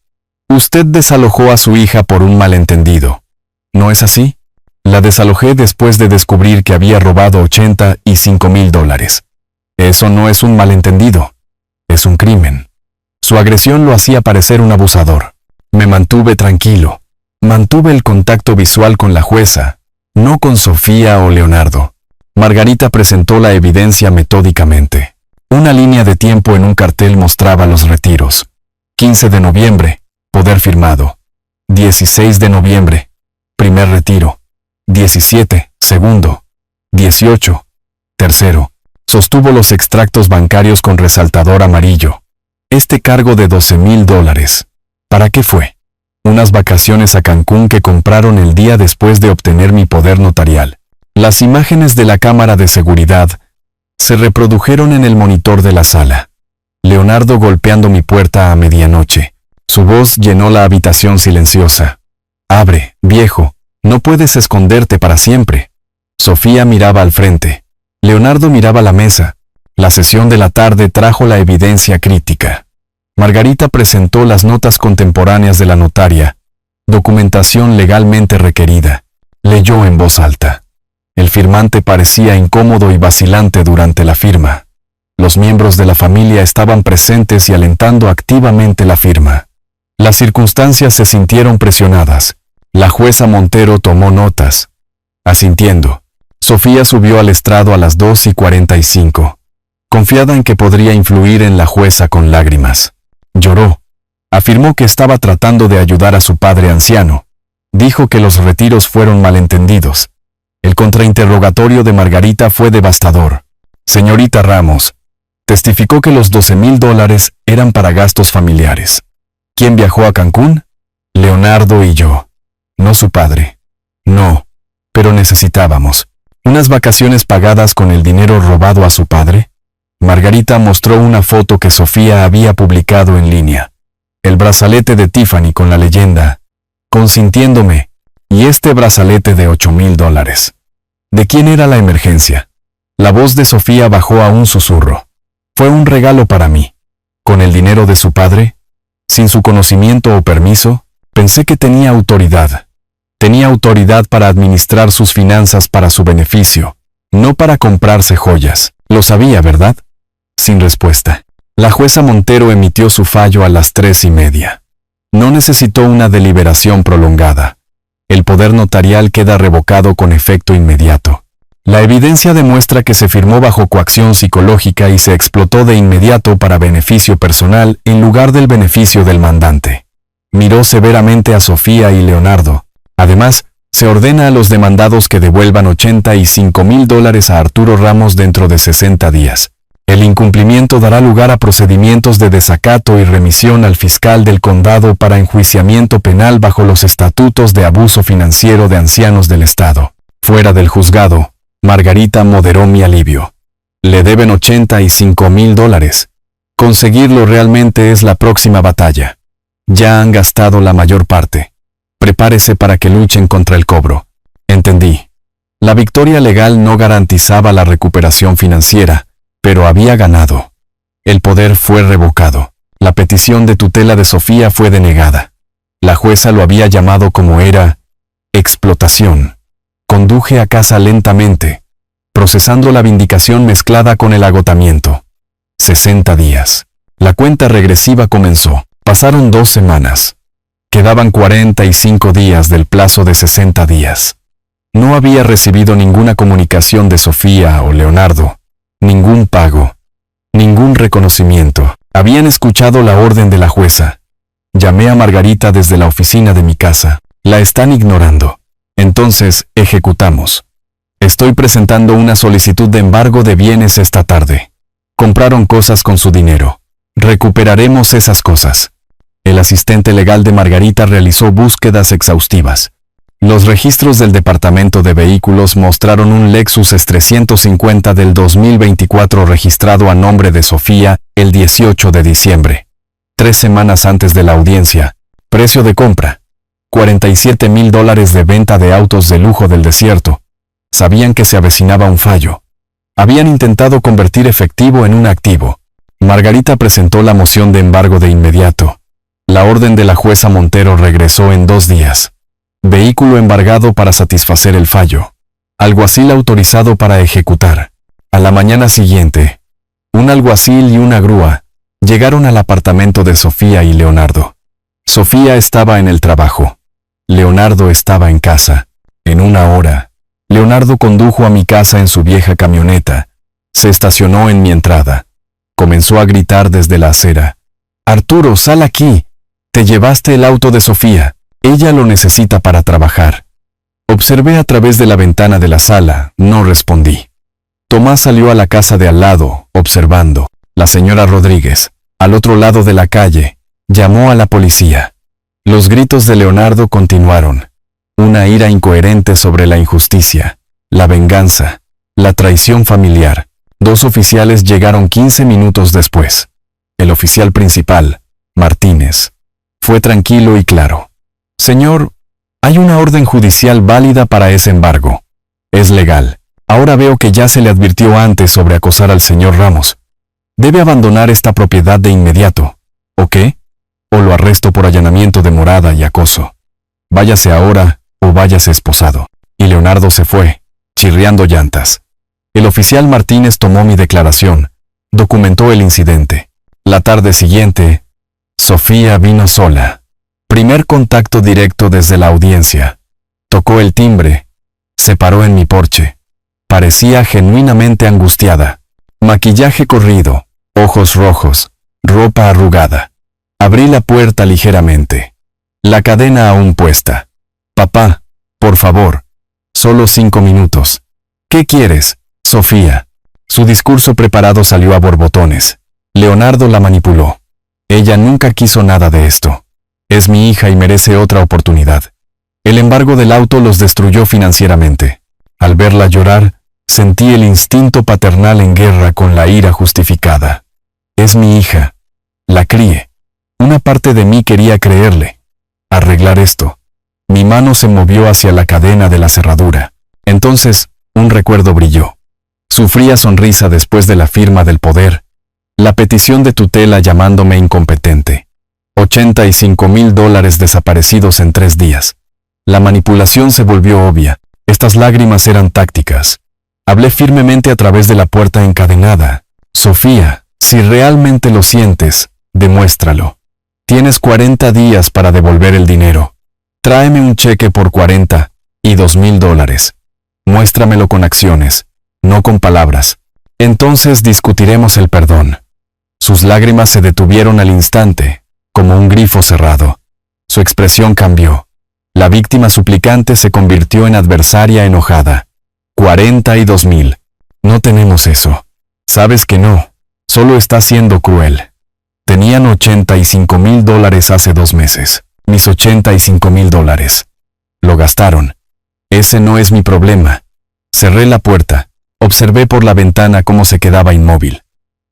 Usted desalojó a su hija por un malentendido. ¿No es así? La desalojé después de descubrir que había robado $85,000. Eso no es un malentendido. Es un crimen. Su agresión lo hacía parecer un abusador. Me mantuve tranquilo. Mantuve el contacto visual con la jueza, no con Sofía o Leonardo. Margarita presentó la evidencia metódicamente. Una línea de tiempo en un cartel mostraba los retiros. 15 de noviembre, poder firmado. 16 de noviembre, primer retiro. 17, segundo. 18, tercero. Sostuvo los extractos bancarios con resaltador amarillo. Este cargo de $12,000. ¿Para qué fue? Unas vacaciones a Cancún que compraron el día después de obtener mi poder notarial. Las imágenes de la cámara de seguridad se reprodujeron en el monitor de la sala. Leonardo golpeando mi puerta a medianoche. Su voz llenó la habitación silenciosa. Abre, viejo, no puedes esconderte para siempre. Sofía miraba al frente. Leonardo miraba la mesa. La sesión de la tarde trajo la evidencia crítica. Margarita presentó las notas contemporáneas de la notaria, documentación legalmente requerida. Leyó en voz alta. El firmante parecía incómodo y vacilante durante la firma. Los miembros de la familia estaban presentes y alentando activamente la firma. Las circunstancias se sintieron presionadas. La jueza Montero tomó notas. Asintiendo, Sofía subió al estrado a las 2:45. Confiada en que podría influir en la jueza con lágrimas. Lloró. Afirmó que estaba tratando de ayudar a su padre anciano. Dijo que los retiros fueron malentendidos. El contrainterrogatorio de Margarita fue devastador. Señorita Ramos, testificó que los $12,000 eran para gastos familiares. ¿Quién viajó a Cancún? Leonardo y yo. No su padre. No, pero necesitábamos. ¿Unas vacaciones pagadas con el dinero robado a su padre? Margarita mostró una foto que Sofía había publicado en línea. El brazalete de Tiffany con la leyenda, consintiéndome, y este brazalete de $8,000. ¿De quién era la emergencia? La voz de Sofía bajó a un susurro. Fue un regalo para mí. ¿Con el dinero de su padre? Sin su conocimiento o permiso, pensé que tenía autoridad. Tenía autoridad para administrar sus finanzas para su beneficio, no para comprarse joyas. Lo sabía, ¿verdad? Sin respuesta. La jueza Montero emitió su fallo a las 3:30. No necesitó una deliberación prolongada. El poder notarial queda revocado con efecto inmediato. La evidencia demuestra que se firmó bajo coacción psicológica y se explotó de inmediato para beneficio personal en lugar del beneficio del mandante. Miró severamente a Sofía y Leonardo. Además, se ordena a los demandados que devuelvan $85,000 a Arturo Ramos dentro de 60 días. El incumplimiento dará lugar a procedimientos de desacato y remisión al fiscal del condado para enjuiciamiento penal bajo los estatutos de abuso financiero de ancianos del Estado. Fuera del juzgado, Margarita moderó mi alivio. Le deben $85,000. Conseguirlo realmente es la próxima batalla. Ya han gastado la mayor parte. Prepárese para que luchen contra el cobro. Entendí. La victoria legal no garantizaba la recuperación financiera, pero había ganado. El poder fue revocado. La petición de tutela de Sofía fue denegada. La jueza lo había llamado como era, explotación. Conduje a casa lentamente, procesando la vindicación mezclada con el agotamiento. 60 días. La cuenta regresiva comenzó. Pasaron 2 semanas. Quedaban 45 días del plazo de 60 días. No había recibido ninguna comunicación de Sofía o Leonardo. Ningún pago, ningún reconocimiento. Habían escuchado la orden de la jueza. Llamé a Margarita desde la oficina de mi casa. La están ignorando. Entonces, ejecutamos. Estoy presentando una solicitud de embargo de bienes esta tarde. Compraron cosas con su dinero. Recuperaremos esas cosas. El asistente legal de Margarita realizó búsquedas exhaustivas. Los registros del Departamento de Vehículos mostraron un Lexus S350 del 2024 registrado a nombre de Sofía el 18 de diciembre. 3 semanas antes de la audiencia. Precio de compra: $47,000 de venta de autos de lujo del desierto. Sabían que se avecinaba un fallo. Habían intentado convertir efectivo en un activo. Margarita presentó la moción de embargo de inmediato. La orden de la jueza Montero regresó en 2 días. Vehículo embargado para satisfacer el fallo. Alguacil autorizado para ejecutar. A la mañana siguiente, un alguacil y una grúa llegaron al apartamento de Sofía y Leonardo. Sofía estaba en el trabajo. Leonardo estaba en casa. En 1 hora, Leonardo condujo a mi casa en su vieja camioneta. Se estacionó en mi entrada. Comenzó a gritar desde la acera: «Arturo, sal aquí. Te llevaste el auto de Sofía. Ella lo necesita para trabajar». Observé a través de la ventana de la sala. No respondí. Tomás salió a la casa de al lado, observando. La señora Rodríguez, al otro lado de la calle, llamó a la policía. Los gritos de Leonardo continuaron. Una ira incoherente sobre la injusticia, la venganza, la traición familiar. 2 oficiales llegaron 15 minutos después. El oficial principal, Martínez, fue tranquilo y claro. «Señor, hay una orden judicial válida para ese embargo. Es legal. Ahora veo que ya se le advirtió antes sobre acosar al señor Ramos. Debe abandonar esta propiedad de inmediato. ¿O qué? O lo arresto por allanamiento de morada y acoso. Váyase ahora o váyase esposado». Y Leonardo se fue, chirriando llantas. El oficial Martínez tomó mi declaración, documentó el incidente. La tarde siguiente, Sofía vino sola. Primer contacto directo desde la audiencia. Tocó el timbre. Se paró en mi porche. Parecía genuinamente angustiada. Maquillaje corrido, ojos rojos, ropa arrugada. Abrí la puerta ligeramente. La cadena aún puesta. «Papá, por favor. Solo 5 minutos». «¿Qué quieres, Sofía?» Su discurso preparado salió a borbotones. Leonardo la manipuló. Ella nunca quiso nada de esto. Es mi hija y merece otra oportunidad. El embargo del auto los destruyó financieramente. Al verla llorar, sentí el instinto paternal en guerra con la ira justificada. Es mi hija. La crié. Una parte de mí quería creerle. Arreglar esto. Mi mano se movió hacia la cadena de la cerradura. Entonces, un recuerdo brilló. Su fría sonrisa después de la firma del poder. La petición de tutela llamándome incompetente. $85,000 desaparecidos en 3 días. La manipulación se volvió obvia. Estas lágrimas eran tácticas. Hablé firmemente a través de la puerta encadenada. «Sofía, si realmente lo sientes, demuéstralo. Tienes 40 días para devolver el dinero. Tráeme un cheque por $42,000. Muéstramelo con acciones, no con palabras. Entonces discutiremos el perdón». Sus lágrimas se detuvieron al instante, como un grifo cerrado. Su expresión cambió. La víctima suplicante se convirtió en adversaria enojada. $42,000. No tenemos eso. Sabes que no. Solo está siendo cruel. Tenían $85,000 hace 2 meses. Mis $85,000. Lo gastaron. Ese no es mi problema. Cerré la puerta. Observé por la ventana cómo se quedaba inmóvil.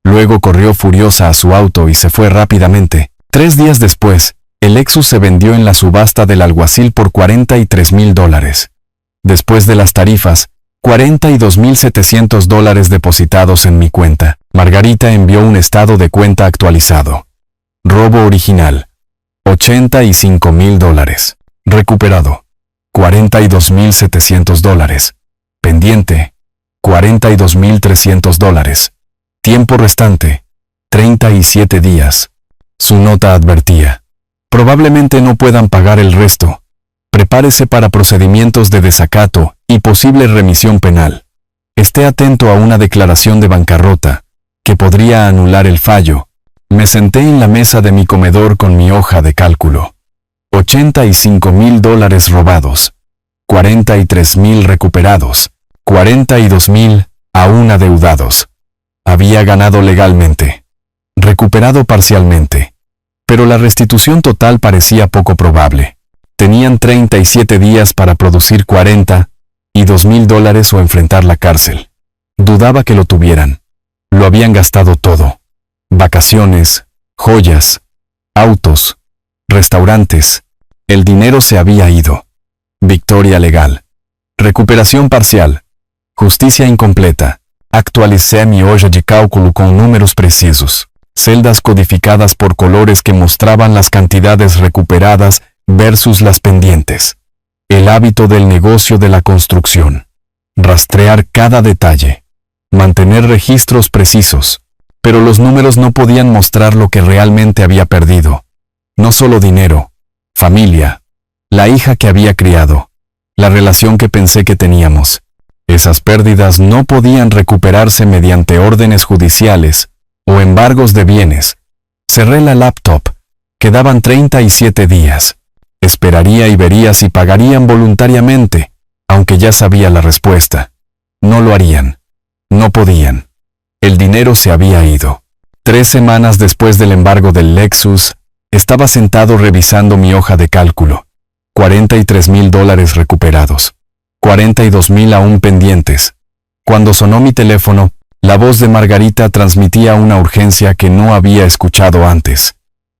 Luego corrió furiosa a su auto y se fue rápidamente. 3 días después, el Lexus se vendió en la subasta del alguacil por $43,000. Después de las tarifas, $42,700 depositados en mi cuenta. Margarita envió un estado de cuenta actualizado. Robo original. $85,000. Recuperado. $42,700. Pendiente. $42,300. Tiempo restante. 37 días. Su nota advertía. Probablemente no puedan pagar el resto. Prepárese para procedimientos de desacato y posible remisión penal. Esté atento a una declaración de bancarrota, que podría anular el fallo, Me senté en la mesa de mi comedor con mi hoja de cálculo. $85,000 robados. 43,000 recuperados. 42,000 aún adeudados. Había ganado legalmente. Recuperado parcialmente. Pero la restitución total parecía poco probable. Tenían 37 días para producir 42,000 dólares o enfrentar la cárcel. Dudaba que lo tuvieran. Lo habían gastado todo. Vacaciones, joyas, autos, restaurantes. El dinero se había ido. Victoria legal. Recuperación parcial. Justicia incompleta. Actualicé mi hoja de cálculo con números precisos. Celdas codificadas por colores que mostraban las cantidades recuperadas versus las pendientes. El hábito del negocio de la construcción. Rastrear cada detalle. Mantener registros precisos. Pero los números no podían mostrar lo que realmente había perdido. No solo dinero, familia, la hija que había criado, la relación que pensé que teníamos. Esas pérdidas no podían recuperarse mediante órdenes judiciales o embargos de bienes. Cerré la laptop. Quedaban 37 días. Esperaría y vería si pagarían voluntariamente, aunque ya sabía la respuesta. No lo harían. No podían. El dinero se había ido. 3 semanas después del embargo del Lexus, estaba sentado revisando mi hoja de cálculo. $43,000 recuperados. 42,000 aún pendientes. Cuando sonó mi teléfono, la voz de Margarita transmitía una urgencia que no había escuchado antes.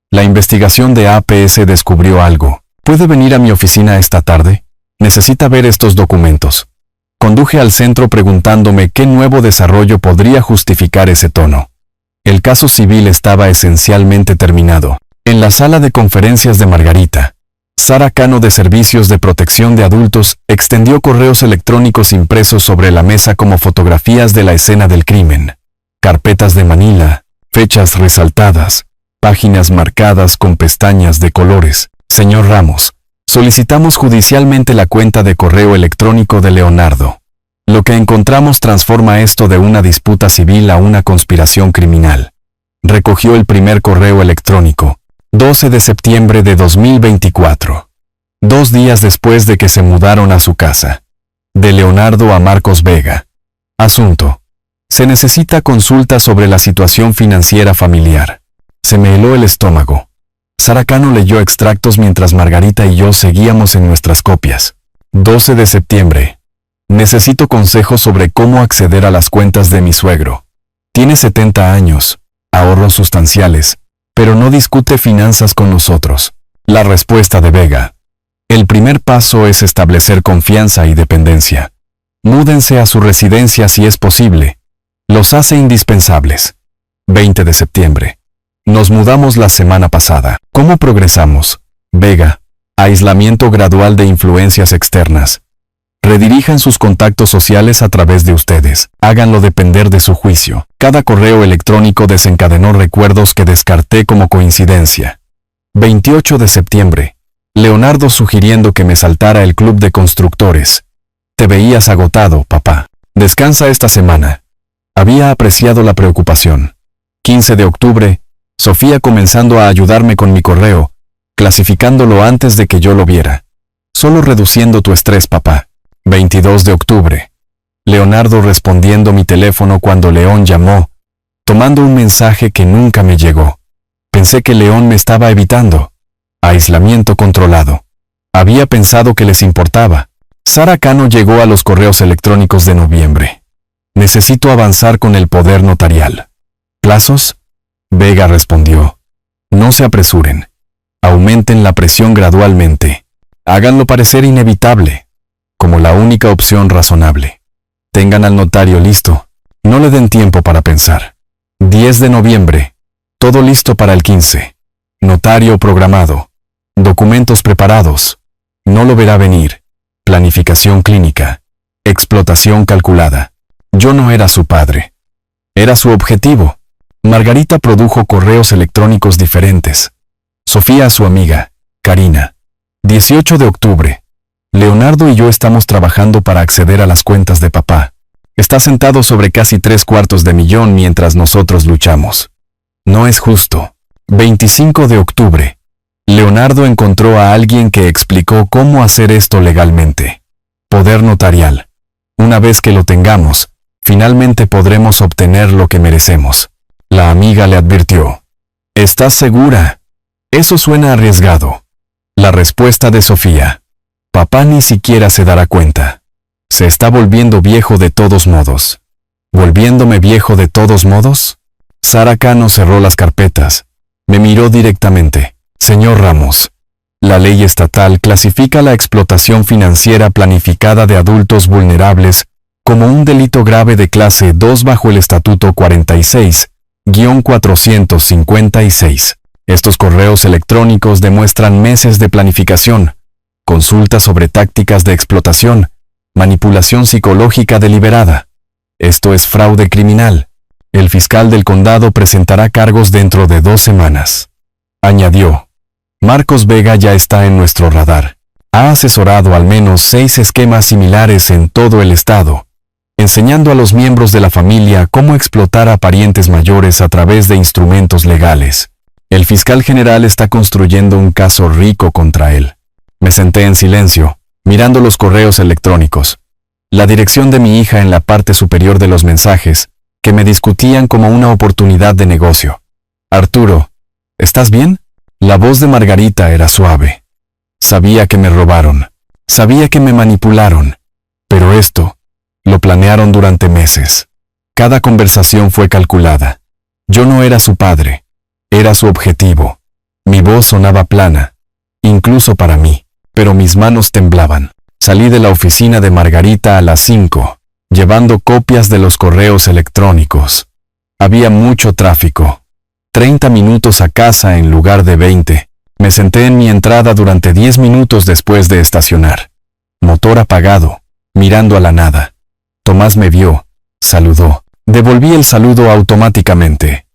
La investigación de APS descubrió algo. ¿Puede venir a mi oficina esta tarde? Necesita ver estos documentos. Conduje al centro preguntándome qué nuevo desarrollo podría justificar ese tono. El caso civil estaba esencialmente terminado. En la sala de conferencias de Margarita, Sara Cano de Servicios de Protección de Adultos extendió correos electrónicos impresos sobre la mesa como fotografías de la escena del crimen. Carpetas de Manila, fechas resaltadas, páginas marcadas con pestañas de colores. Señor Ramos, solicitamos judicialmente la cuenta de correo electrónico de Leonardo. Lo que encontramos transforma esto de una disputa civil a una conspiración criminal. Recogió el primer correo electrónico, 12 de septiembre de 2024. 2 días después de que se mudaron a su casa. De Leonardo a Marcos Vega. Asunto. Se necesita consulta sobre la situación financiera familiar. Se me heló el estómago. Sara Cano leyó extractos mientras Margarita y yo seguíamos en nuestras copias. 12 de septiembre. Necesito consejos sobre cómo acceder a las cuentas de mi suegro. Tiene 70 años, ahorros sustanciales, pero no discute finanzas con nosotros. La respuesta de Vega. El primer paso es establecer confianza y dependencia. Múdense a su residencia si es posible. Los hace indispensables. 20 de septiembre. Nos mudamos la semana pasada. ¿Cómo progresamos? Vega. Aislamiento gradual de influencias externas. Redirijan sus contactos sociales a través de ustedes. Háganlo depender de su juicio. Cada correo electrónico desencadenó recuerdos que descarté como coincidencia. 28 de septiembre. Leonardo sugiriendo que me saltara el club de constructores. Te veías agotado, papá. Descansa esta semana. Había apreciado la preocupación. 15 de octubre. Sofía comenzando a ayudarme con mi correo, clasificándolo antes de que yo lo viera. Solo reduciendo tu estrés, papá. 22 de octubre. Leonardo respondiendo mi teléfono cuando León llamó, tomando un mensaje que nunca me llegó. Pensé que León me estaba evitando. Aislamiento controlado. Había pensado que les importaba. Sara Cano llegó a los correos electrónicos de noviembre. Necesito avanzar con el poder notarial. ¿Plazos? Vega respondió. No se apresuren. Aumenten la presión gradualmente. Háganlo parecer inevitable, como la única opción razonable. Tengan al notario listo. No le den tiempo para pensar. 10 de noviembre. Todo listo para el 15. Notario programado. Documentos preparados. No lo verá venir. Planificación clínica. Explotación calculada. Yo no era su padre. Era su objetivo. Margarita produjo correos electrónicos diferentes. Sofía a su amiga, Karina. 18 de octubre. Leonardo y yo estamos trabajando para acceder a las cuentas de papá. Está sentado sobre casi $750,000 mientras nosotros luchamos. No es justo. 25 de octubre. Leonardo encontró a alguien que explicó cómo hacer esto legalmente. Poder notarial. Una vez que lo tengamos, finalmente podremos obtener lo que merecemos. La amiga le advirtió. ¿Estás segura? Eso suena arriesgado. La respuesta de Sofía. Papá ni siquiera se dará cuenta. Se está volviendo viejo de todos modos. ¿Volviéndome viejo de todos modos? Sara Cano cerró las carpetas. Me miró directamente. Señor Ramos, la ley estatal clasifica la explotación financiera planificada de adultos vulnerables como un delito grave de clase 2 bajo el Estatuto 46-456. Estos correos electrónicos demuestran meses de planificación, consultas sobre tácticas de explotación, manipulación psicológica deliberada. Esto es fraude criminal. El fiscal del condado presentará cargos dentro de 2 semanas. Añadió. Marcos Vega ya está en nuestro radar. Ha asesorado al menos 6 esquemas similares en todo el estado, enseñando a los miembros de la familia cómo explotar a parientes mayores a través de instrumentos legales. El fiscal general está construyendo un caso rico contra él. Me senté en silencio, mirando los correos electrónicos. La dirección de mi hija en la parte superior de los mensajes, que me discutían como una oportunidad de negocio. Arturo, ¿estás bien? La voz de Margarita era suave. Sabía que me robaron. Sabía que me manipularon. Pero esto, lo planearon durante meses. Cada conversación fue calculada. Yo no era su padre. Era su objetivo. Mi voz sonaba plana, incluso para mí, pero mis manos temblaban. Salí de la oficina de Margarita a las 5, llevando copias de los correos electrónicos. Había mucho tráfico. 30 minutos a casa en lugar de 20. Me senté en mi entrada durante 10 minutos después de estacionar. Motor apagado, mirando a la nada. Tomás me vio, saludó. Devolví el saludo automáticamente.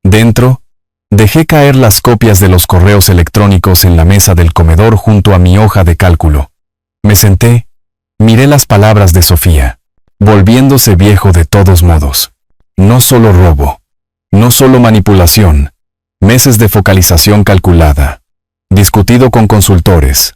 Dentro, dejé caer las copias de los correos electrónicos en la mesa del comedor junto a mi hoja de cálculo. Me senté, miré las palabras de Sofía. Volviéndose viejo de todos modos. No solo robo. No solo manipulación, meses de focalización calculada, discutido con consultores,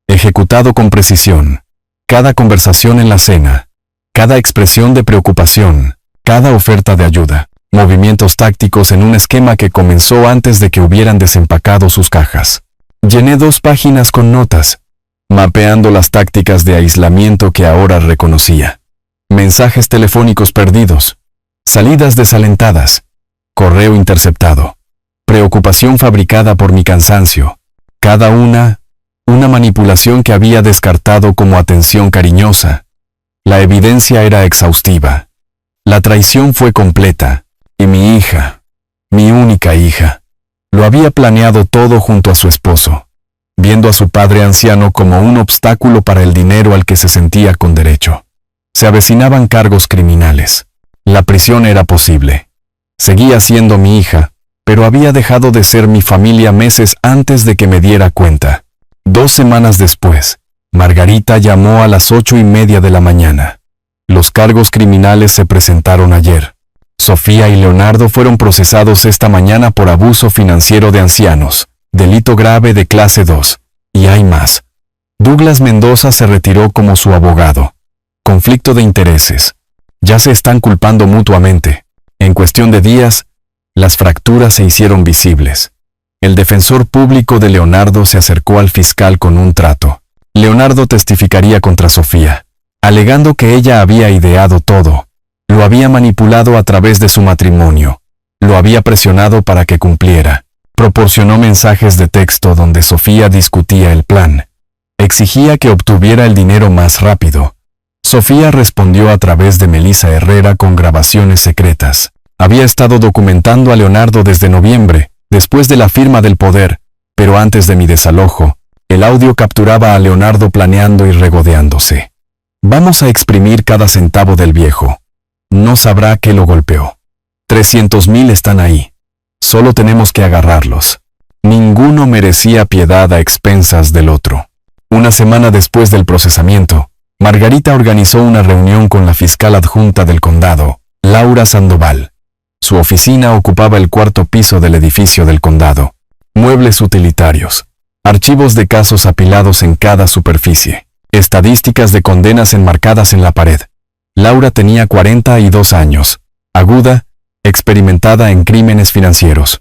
ejecutado con precisión, cada conversación en la cena, cada expresión de preocupación, cada oferta de ayuda, movimientos tácticos en un esquema que comenzó antes de que hubieran desempacado sus cajas. Llené 2 páginas con notas, mapeando las tácticas de aislamiento que ahora reconocía. Mensajes telefónicos perdidos, salidas desalentadas, correo interceptado, preocupación fabricada por mi cansancio, cada una manipulación que había descartado como atención cariñosa. La evidencia era exhaustiva. La traición fue completa, y mi hija, mi única hija, lo había planeado todo junto a su esposo, viendo a su padre anciano como un obstáculo para el dinero al que se sentía con derecho. Se avecinaban cargos criminales. La prisión era posible. Seguía siendo mi hija, pero había dejado de ser mi familia meses antes de que me diera cuenta. 2 semanas después, Margarita llamó a las 8:30 de la mañana. Los cargos criminales se presentaron ayer. Sofía y Leonardo fueron procesados esta mañana por abuso financiero de ancianos, delito grave de clase 2, y hay más. Douglas Mendoza se retiró como su abogado. Conflicto de intereses. Ya se están culpando mutuamente. En cuestión de días, las fracturas se hicieron visibles. El defensor público de Leonardo se acercó al fiscal con un trato. Leonardo testificaría contra Sofía, alegando que ella había ideado todo. Lo había manipulado a través de su matrimonio. Lo había presionado para que cumpliera. Proporcionó mensajes de texto donde Sofía discutía el plan. Exigía que obtuviera el dinero más rápido. Sofía respondió a través de Melissa Herrera con grabaciones secretas. Había estado documentando a Leonardo desde noviembre, después de la firma del poder, pero antes de mi desalojo, el audio capturaba a Leonardo planeando y regodeándose. Vamos a exprimir cada centavo del viejo. No sabrá que lo golpeó. 300,000 están ahí. Solo tenemos que agarrarlos. Ninguno merecía piedad a expensas del otro. Una semana después del procesamiento, Margarita organizó una reunión con la fiscal adjunta del condado, Laura Sandoval. Su oficina ocupaba el cuarto piso del edificio del condado. Muebles utilitarios. Archivos de casos apilados en cada superficie. Estadísticas de condenas enmarcadas en la pared. Laura tenía 42 años. Aguda, experimentada en crímenes financieros.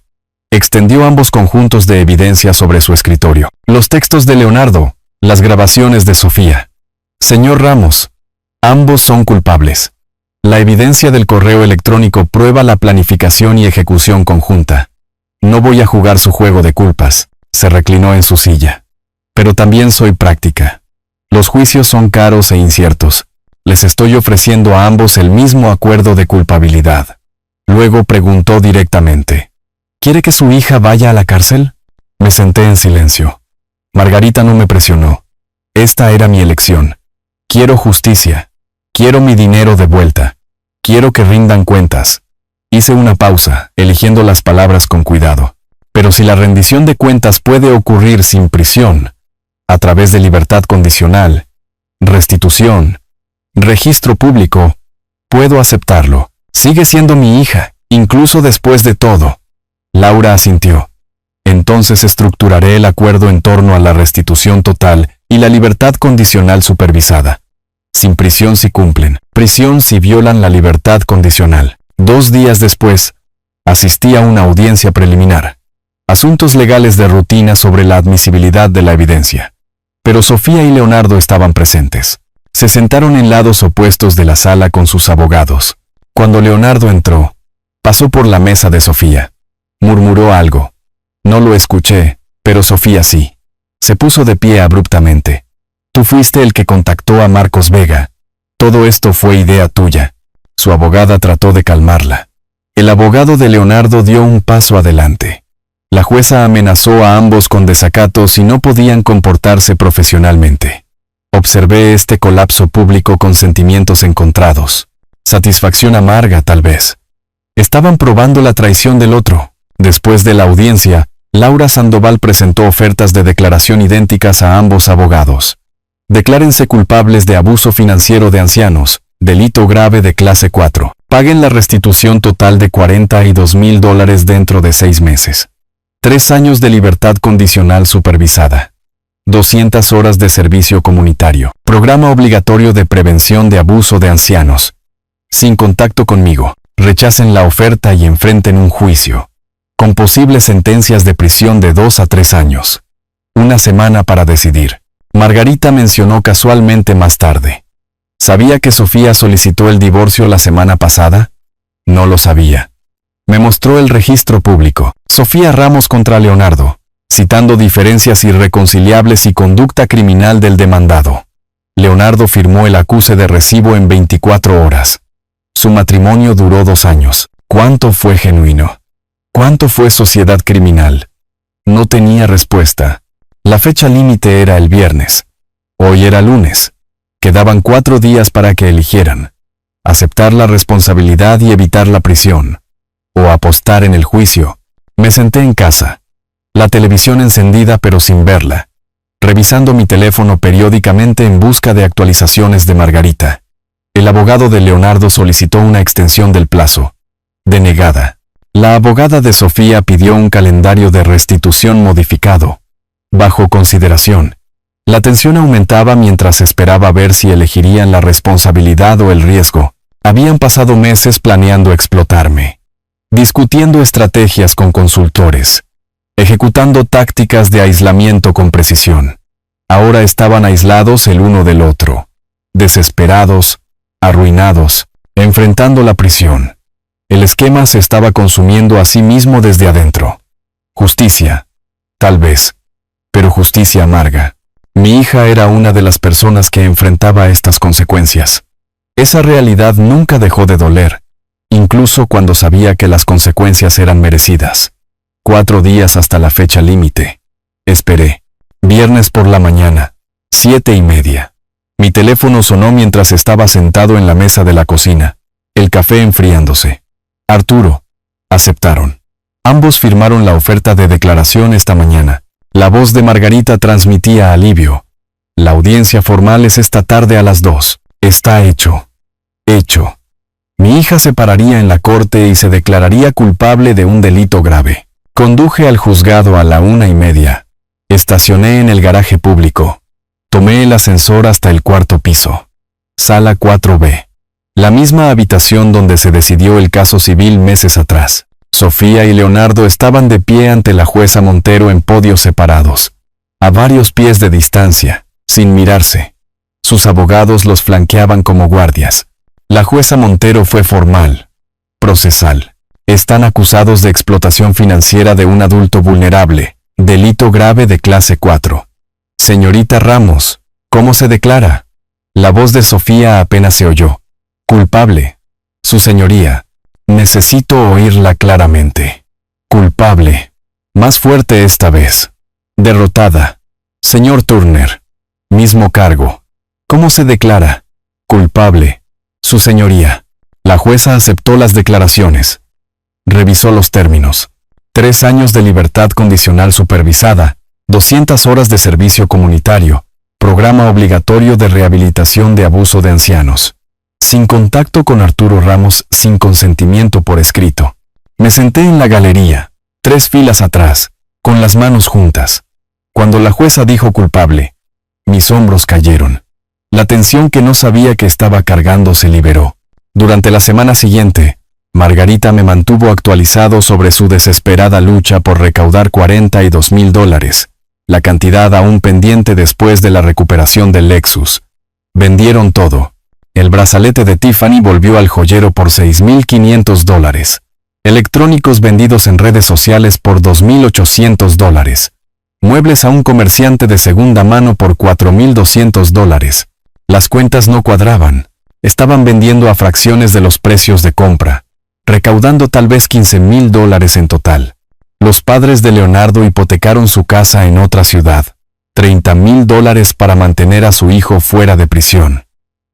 Extendió ambos conjuntos de evidencia sobre su escritorio. Los textos de Leonardo, las grabaciones de Sofía. Señor Ramos, ambos son culpables. La evidencia del correo electrónico prueba la planificación y ejecución conjunta. No voy a jugar su juego de culpas. Se reclinó en su silla. Pero también soy práctica. Los juicios son caros e inciertos. Les estoy ofreciendo a ambos el mismo acuerdo de culpabilidad. Luego preguntó directamente. ¿Quiere que su hija vaya a la cárcel? Me senté en silencio. Margarita no me presionó. Esta era mi elección. Quiero justicia. Quiero mi dinero de vuelta. Quiero que rindan cuentas. Hice una pausa, eligiendo las palabras con cuidado. Pero si la rendición de cuentas puede ocurrir sin prisión, a través de libertad condicional, restitución, registro público, puedo aceptarlo. Sigue siendo mi hija, incluso después de todo. Laura asintió. Entonces estructuraré el acuerdo en torno a la restitución total y la libertad condicional supervisada. Sin prisión si cumplen, prisión si violan la libertad condicional. 2 días después, asistí a una audiencia preliminar. Asuntos legales de rutina sobre la admisibilidad de la evidencia. Pero Sofía y Leonardo estaban presentes. Se sentaron en lados opuestos de la sala con sus abogados. Cuando Leonardo entró, pasó por la mesa de Sofía. Murmuró algo. No lo escuché, pero Sofía sí. Se puso de pie abruptamente. Tú fuiste el que contactó a Marcos Vega. Todo esto fue idea tuya. Su abogada trató de calmarla. El abogado de Leonardo dio un paso adelante. La jueza amenazó a ambos con desacato si no podían comportarse profesionalmente. Observé este colapso público con sentimientos encontrados. Satisfacción amarga, tal vez. Estaban probando la traición del otro. Después de la audiencia, Laura Sandoval presentó ofertas de declaración idénticas a ambos abogados. Declárense culpables de abuso financiero de ancianos, delito grave de clase 4. Paguen la restitución total de $42,000 dentro de 6 meses. 3 años de libertad condicional supervisada. 200 horas de servicio comunitario. Programa obligatorio de prevención de abuso de ancianos. Sin contacto conmigo. Rechacen la oferta y enfrenten un juicio. Con posibles sentencias de prisión de 2 a 3 años. 1 semana para decidir. Margarita mencionó casualmente más tarde. ¿Sabía que Sofía solicitó el divorcio la semana pasada? No lo sabía. Me mostró el registro público. Sofía Ramos contra Leonardo, citando diferencias irreconciliables y conducta criminal del demandado. Leonardo firmó el acuse de recibo en 24 horas. Su matrimonio duró 2 años. ¿Cuánto fue genuino? ¿Cuánto fue sociedad criminal? No tenía respuesta. La fecha límite era el viernes. Hoy era lunes. Quedaban 4 días para que eligieran. Aceptar la responsabilidad y evitar la prisión. O apostar en el juicio. Me senté en casa. La televisión encendida pero sin verla. Revisando mi teléfono periódicamente en busca de actualizaciones de Margarita. El abogado de Leonardo solicitó una extensión del plazo. Denegada. La abogada de Sofía pidió un calendario de restitución modificado. Bajo consideración. La tensión aumentaba mientras esperaba ver si elegirían la responsabilidad o el riesgo. Habían pasado meses planeando explotarme. Discutiendo estrategias con consultores. Ejecutando tácticas de aislamiento con precisión. Ahora estaban aislados el uno del otro. Desesperados, arruinados, enfrentando la prisión. El esquema se estaba consumiendo a sí mismo desde adentro. Justicia. Tal vez. Pero justicia amarga. Mi hija era una de las personas que enfrentaba estas consecuencias. Esa realidad nunca dejó de doler, incluso cuando sabía que las consecuencias eran merecidas. 4 días hasta la fecha límite. Esperé. Viernes por la mañana. 7:30. Mi teléfono sonó mientras estaba sentado en la mesa de la cocina. El café enfriándose. Arturo. Aceptaron. Ambos firmaron la oferta de declaración esta mañana. La voz de Margarita transmitía alivio. La audiencia formal es esta tarde a las 2. Está hecho. Hecho. Mi hija se pararía en la corte y se declararía culpable de un delito grave. Conduje al juzgado a la 1:30. Estacioné en el garaje público. Tomé el ascensor hasta el 4º piso. Sala 4B. La misma habitación donde se decidió el caso civil meses atrás. Sofía y Leonardo estaban de pie ante la jueza Montero en podios separados, a varios pies de distancia, sin mirarse. Sus abogados los flanqueaban como guardias. La jueza Montero fue formal, procesal. Están acusados de explotación financiera de un adulto vulnerable, delito grave de clase 4. Señorita Ramos, ¿cómo se declara? La voz de Sofía apenas se oyó. Culpable. Su señoría. Necesito oírla claramente. Culpable. Más fuerte esta vez. Derrotada. Señor Turner. Mismo cargo. ¿Cómo se declara? Culpable. Su señoría. La jueza aceptó las declaraciones. Revisó los términos. 3 años de libertad condicional supervisada, 200 horas de servicio comunitario, programa obligatorio de rehabilitación de abuso de ancianos. Sin contacto con Arturo Ramos, sin consentimiento por escrito. Me senté en la galería, 3 filas atrás, con las manos juntas. Cuando la jueza dijo culpable, mis hombros cayeron. La tensión que no sabía que estaba cargando se liberó. Durante la semana siguiente, Margarita me mantuvo actualizado sobre su desesperada lucha por recaudar $42,000, la cantidad aún pendiente después de la recuperación del Lexus. Vendieron todo. El brazalete de Tiffany volvió al joyero por $6,500. Electrónicos vendidos en redes sociales por $2,800. Muebles a un comerciante de segunda mano por $4,200. Las cuentas no cuadraban. Estaban vendiendo a fracciones de los precios de compra, recaudando tal vez $15,000 en total. Los padres de Leonardo hipotecaron su casa en otra ciudad, $30,000 para mantener a su hijo fuera de prisión.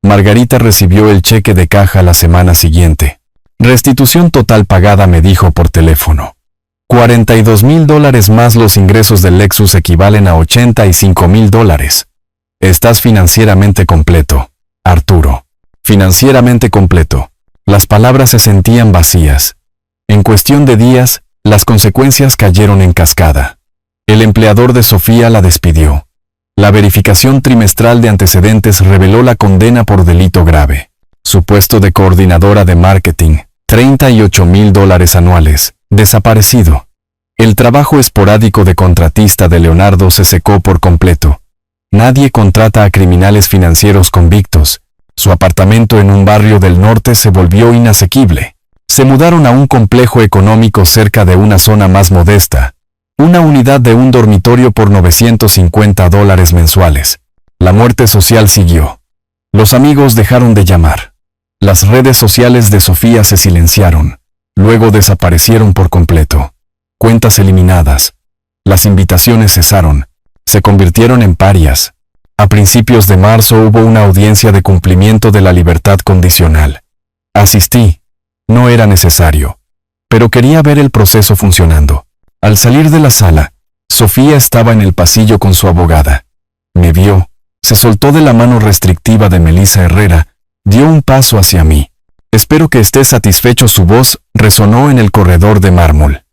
Margarita recibió el cheque de caja la semana siguiente. Restitución total pagada, me dijo por teléfono. $42,000 más los ingresos del Lexus equivalen a $85,000. Estás financieramente completo, Arturo. Financieramente completo. Las palabras se sentían vacías. En cuestión de días, las consecuencias cayeron en cascada. El empleador de Sofía la despidió. La verificación trimestral de antecedentes reveló la condena por delito grave. Su puesto de coordinadora de marketing, $38,000 anuales, desaparecido. El trabajo esporádico de contratista de Leonardo se secó por completo. Nadie contrata a criminales financieros convictos. Su apartamento en un barrio del norte se volvió inasequible. Se mudaron a un complejo económico cerca de una zona más modesta. Una unidad de un dormitorio por $950 mensuales. La muerte social siguió. Los amigos dejaron de llamar. Las redes sociales de Sofía se silenciaron. Luego desaparecieron por completo. Cuentas eliminadas. Las invitaciones cesaron. Se convirtieron en parias. A principios de marzo hubo una audiencia de cumplimiento de la libertad condicional. Asistí. No era necesario. Pero quería ver el proceso funcionando. Al salir de la sala, Sofía estaba en el pasillo con su abogada. Me vio, se soltó de la mano restrictiva de Melissa Herrera, dio un paso hacia mí. Espero que estés satisfecho. Su voz resonó en el corredor de mármol.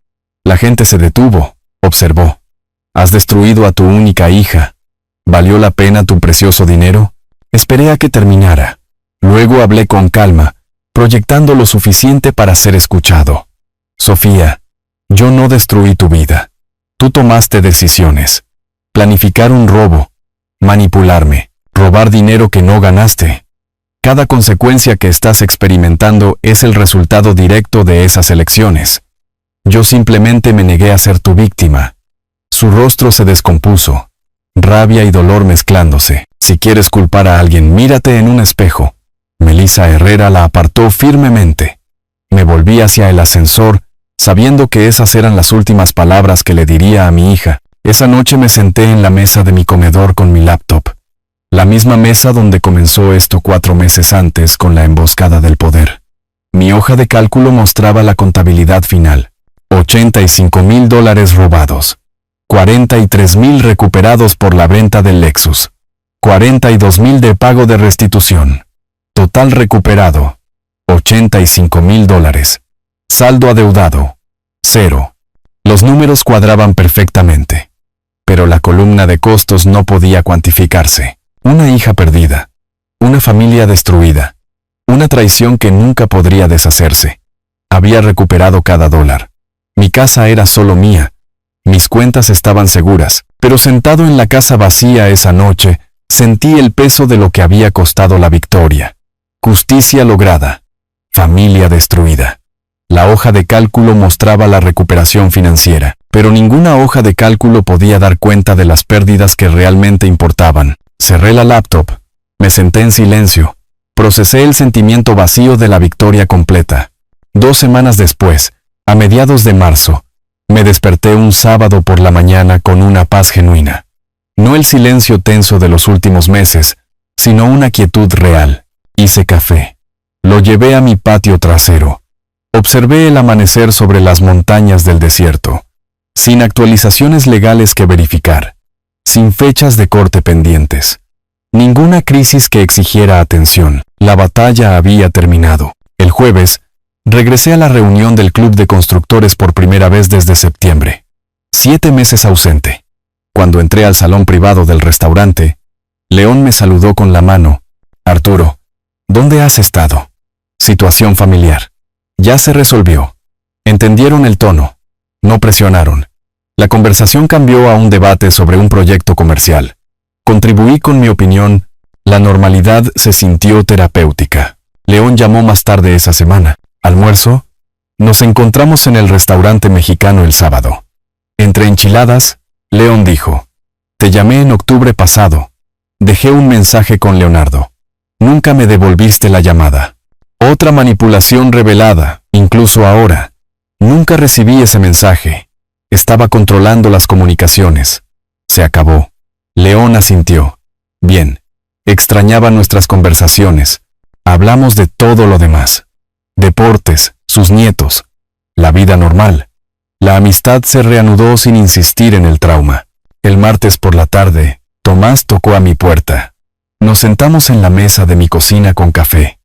La gente se detuvo, observó. Has destruido a tu única hija. ¿Valió la pena tu precioso dinero? Esperé a que terminara. Luego hablé con calma, proyectando lo suficiente para ser escuchado. Sofía, yo no destruí tu vida. Tú tomaste decisiones. Planificar un robo, manipularme, robar dinero que no ganaste. Cada consecuencia que estás experimentando es el resultado directo de esas elecciones. Yo simplemente me negué a ser tu víctima. Su rostro se descompuso, rabia y dolor mezclándose. Si quieres culpar a alguien, mírate en un espejo. Melissa Herrera la apartó firmemente. Me volví hacia el ascensor, sabiendo que esas eran las últimas palabras que le diría a mi hija. Esa noche me senté en la mesa de mi comedor con mi laptop. La misma mesa donde comenzó esto 4 meses antes con la emboscada del poder. Mi hoja de cálculo mostraba la contabilidad final. $85,000 robados. 43,000 recuperados por la venta del Lexus. 42,000 de pago de restitución. Total recuperado. $85,000. Saldo adeudado, 0. Los números cuadraban perfectamente. Pero la columna de costos no podía cuantificarse. Una hija perdida. Una familia destruida. Una traición que nunca podría deshacerse. Había recuperado cada dólar. Mi casa era solo mía. Mis cuentas estaban seguras, pero sentado en la casa vacía esa noche, sentí el peso de lo que había costado la victoria. Justicia lograda. Familia destruida. La hoja de cálculo mostraba la recuperación financiera, pero ninguna hoja de cálculo podía dar cuenta de las pérdidas que realmente importaban. Cerré la laptop. Me senté en silencio. Procesé el sentimiento vacío de la victoria completa. 2 semanas después, a mediados de marzo, me desperté un sábado por la mañana con una paz genuina. No el silencio tenso de los últimos meses, sino una quietud real. Hice café. Lo llevé a mi patio trasero. Observé el amanecer sobre las montañas del desierto, sin actualizaciones legales que verificar, sin fechas de corte pendientes. Ninguna crisis que exigiera atención. La batalla había terminado. El jueves, regresé a la reunión del Club de Constructores por primera vez desde septiembre. 7 meses ausente. Cuando entré al salón privado del restaurante, León me saludó con la mano. Arturo, ¿dónde has estado? Situación familiar. Ya se resolvió. Entendieron el tono. No presionaron. La conversación cambió a un debate sobre un proyecto comercial. Contribuí con mi opinión. La normalidad se sintió terapéutica. León llamó más tarde esa semana. ¿Almuerzo? Nos encontramos en el restaurante mexicano el sábado. Entre enchiladas, León dijo, te llamé en octubre pasado. Dejé un mensaje con Leonardo. Nunca me devolviste la llamada. Otra manipulación revelada, incluso ahora. Nunca recibí ese mensaje. Estaba controlando las comunicaciones. Se acabó. León asintió. Bien. Extrañaba nuestras conversaciones. Hablamos de todo lo demás. Deportes, sus nietos, la vida normal. La amistad se reanudó sin insistir en el trauma. El martes por la tarde, Tomás tocó a mi puerta. Nos sentamos en la mesa de mi cocina con café.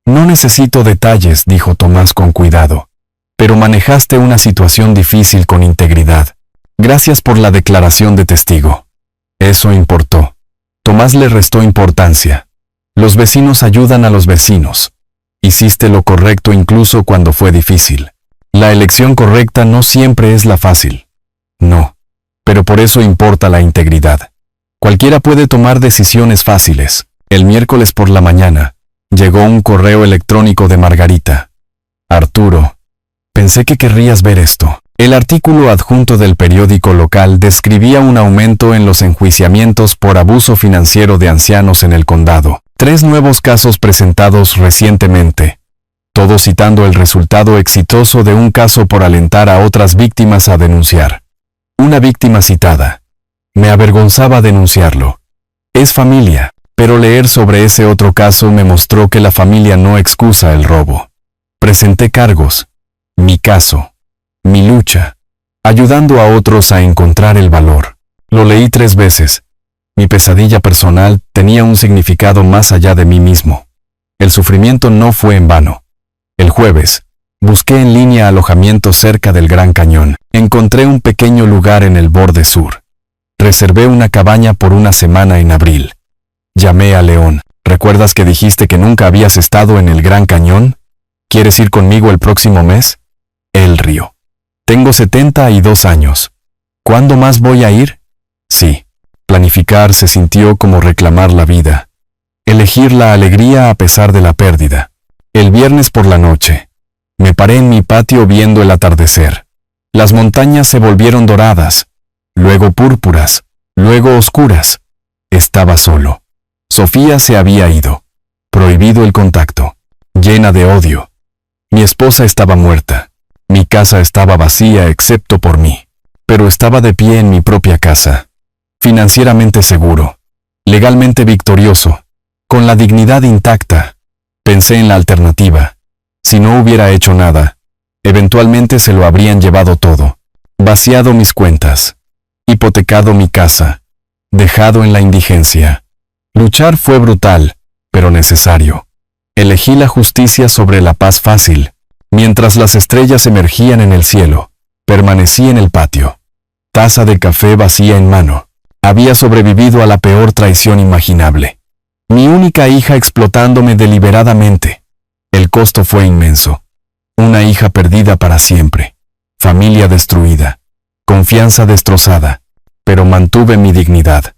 No necesito detalles, dijo Tomás con cuidado. Pero manejaste una situación difícil con integridad. Gracias por la declaración de testigo. Eso importó. Tomás le restó importancia. Los vecinos ayudan a los vecinos. Hiciste lo correcto incluso cuando fue difícil. La elección correcta no siempre es la fácil. No. Pero por eso importa la integridad. Cualquiera puede tomar decisiones fáciles. El miércoles por la mañana, llegó un correo electrónico de Margarita. Arturo, pensé que querrías ver esto. El artículo adjunto del periódico local describía un aumento en los enjuiciamientos por abuso financiero de ancianos en el condado. 3 nuevos casos presentados recientemente. Todo citando el resultado exitoso de un caso por alentar a otras víctimas a denunciar. Una víctima citada. Me avergonzaba denunciarlo. Es familia, pero leer sobre ese otro caso me mostró que la familia no excusa el robo. Presenté cargos. Mi caso. Mi lucha. Ayudando a otros a encontrar el valor. Lo leí 3 veces. Mi pesadilla personal tenía un significado más allá de mí mismo. El sufrimiento no fue en vano. El jueves, busqué en línea alojamiento cerca del Gran Cañón. Encontré un pequeño lugar en el borde sur. Reservé una cabaña por una semana en abril. Llamé a León. ¿Recuerdas que dijiste que nunca habías estado en el Gran Cañón? ¿Quieres ir conmigo el próximo mes? Él rió. Tengo 72 años. ¿Cuándo más voy a ir? Sí. Planificar se sintió como reclamar la vida. Elegir la alegría a pesar de la pérdida. El viernes por la noche, me paré en mi patio viendo el atardecer. Las montañas se volvieron doradas, luego púrpuras, luego oscuras. Estaba solo. Sofía se había ido. Prohibido el contacto. Llena de odio. Mi esposa estaba muerta. Mi casa estaba vacía excepto por mí. Pero estaba de pie en mi propia casa. Financieramente seguro. Legalmente victorioso. Con la dignidad intacta. Pensé en la alternativa. Si no hubiera hecho nada, eventualmente se lo habrían llevado todo. Vaciado mis cuentas. Hipotecado mi casa. Dejado en la indigencia. Luchar fue brutal, pero necesario. Elegí la justicia sobre la paz fácil. Mientras las estrellas emergían en el cielo, permanecí en el patio. Taza de café vacía en mano. Había sobrevivido a la peor traición imaginable. Mi única hija explotándome deliberadamente. El costo fue inmenso. Una hija perdida para siempre. Familia destruida. Confianza destrozada. Pero mantuve mi dignidad.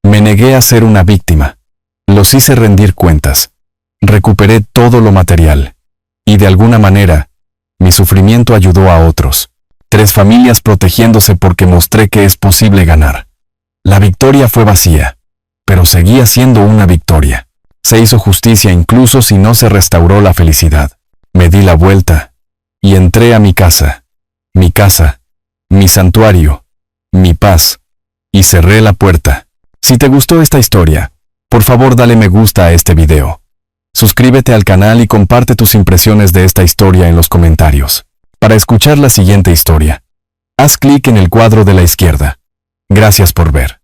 Me negué a ser una víctima. Los hice rendir cuentas. Recuperé todo lo material. Y de alguna manera, mi sufrimiento ayudó a otros. 3 familias protegiéndose porque mostré que es posible ganar. La victoria fue vacía, pero seguía siendo una victoria. Se hizo justicia incluso si no se restauró la felicidad. Me di la vuelta y entré a mi casa, mi santuario, mi paz, y cerré la puerta. Si te gustó esta historia, por favor dale me gusta a este video. Suscríbete al canal y comparte tus impresiones de esta historia en los comentarios. Para escuchar la siguiente historia, haz clic en el cuadro de la izquierda. Gracias por ver.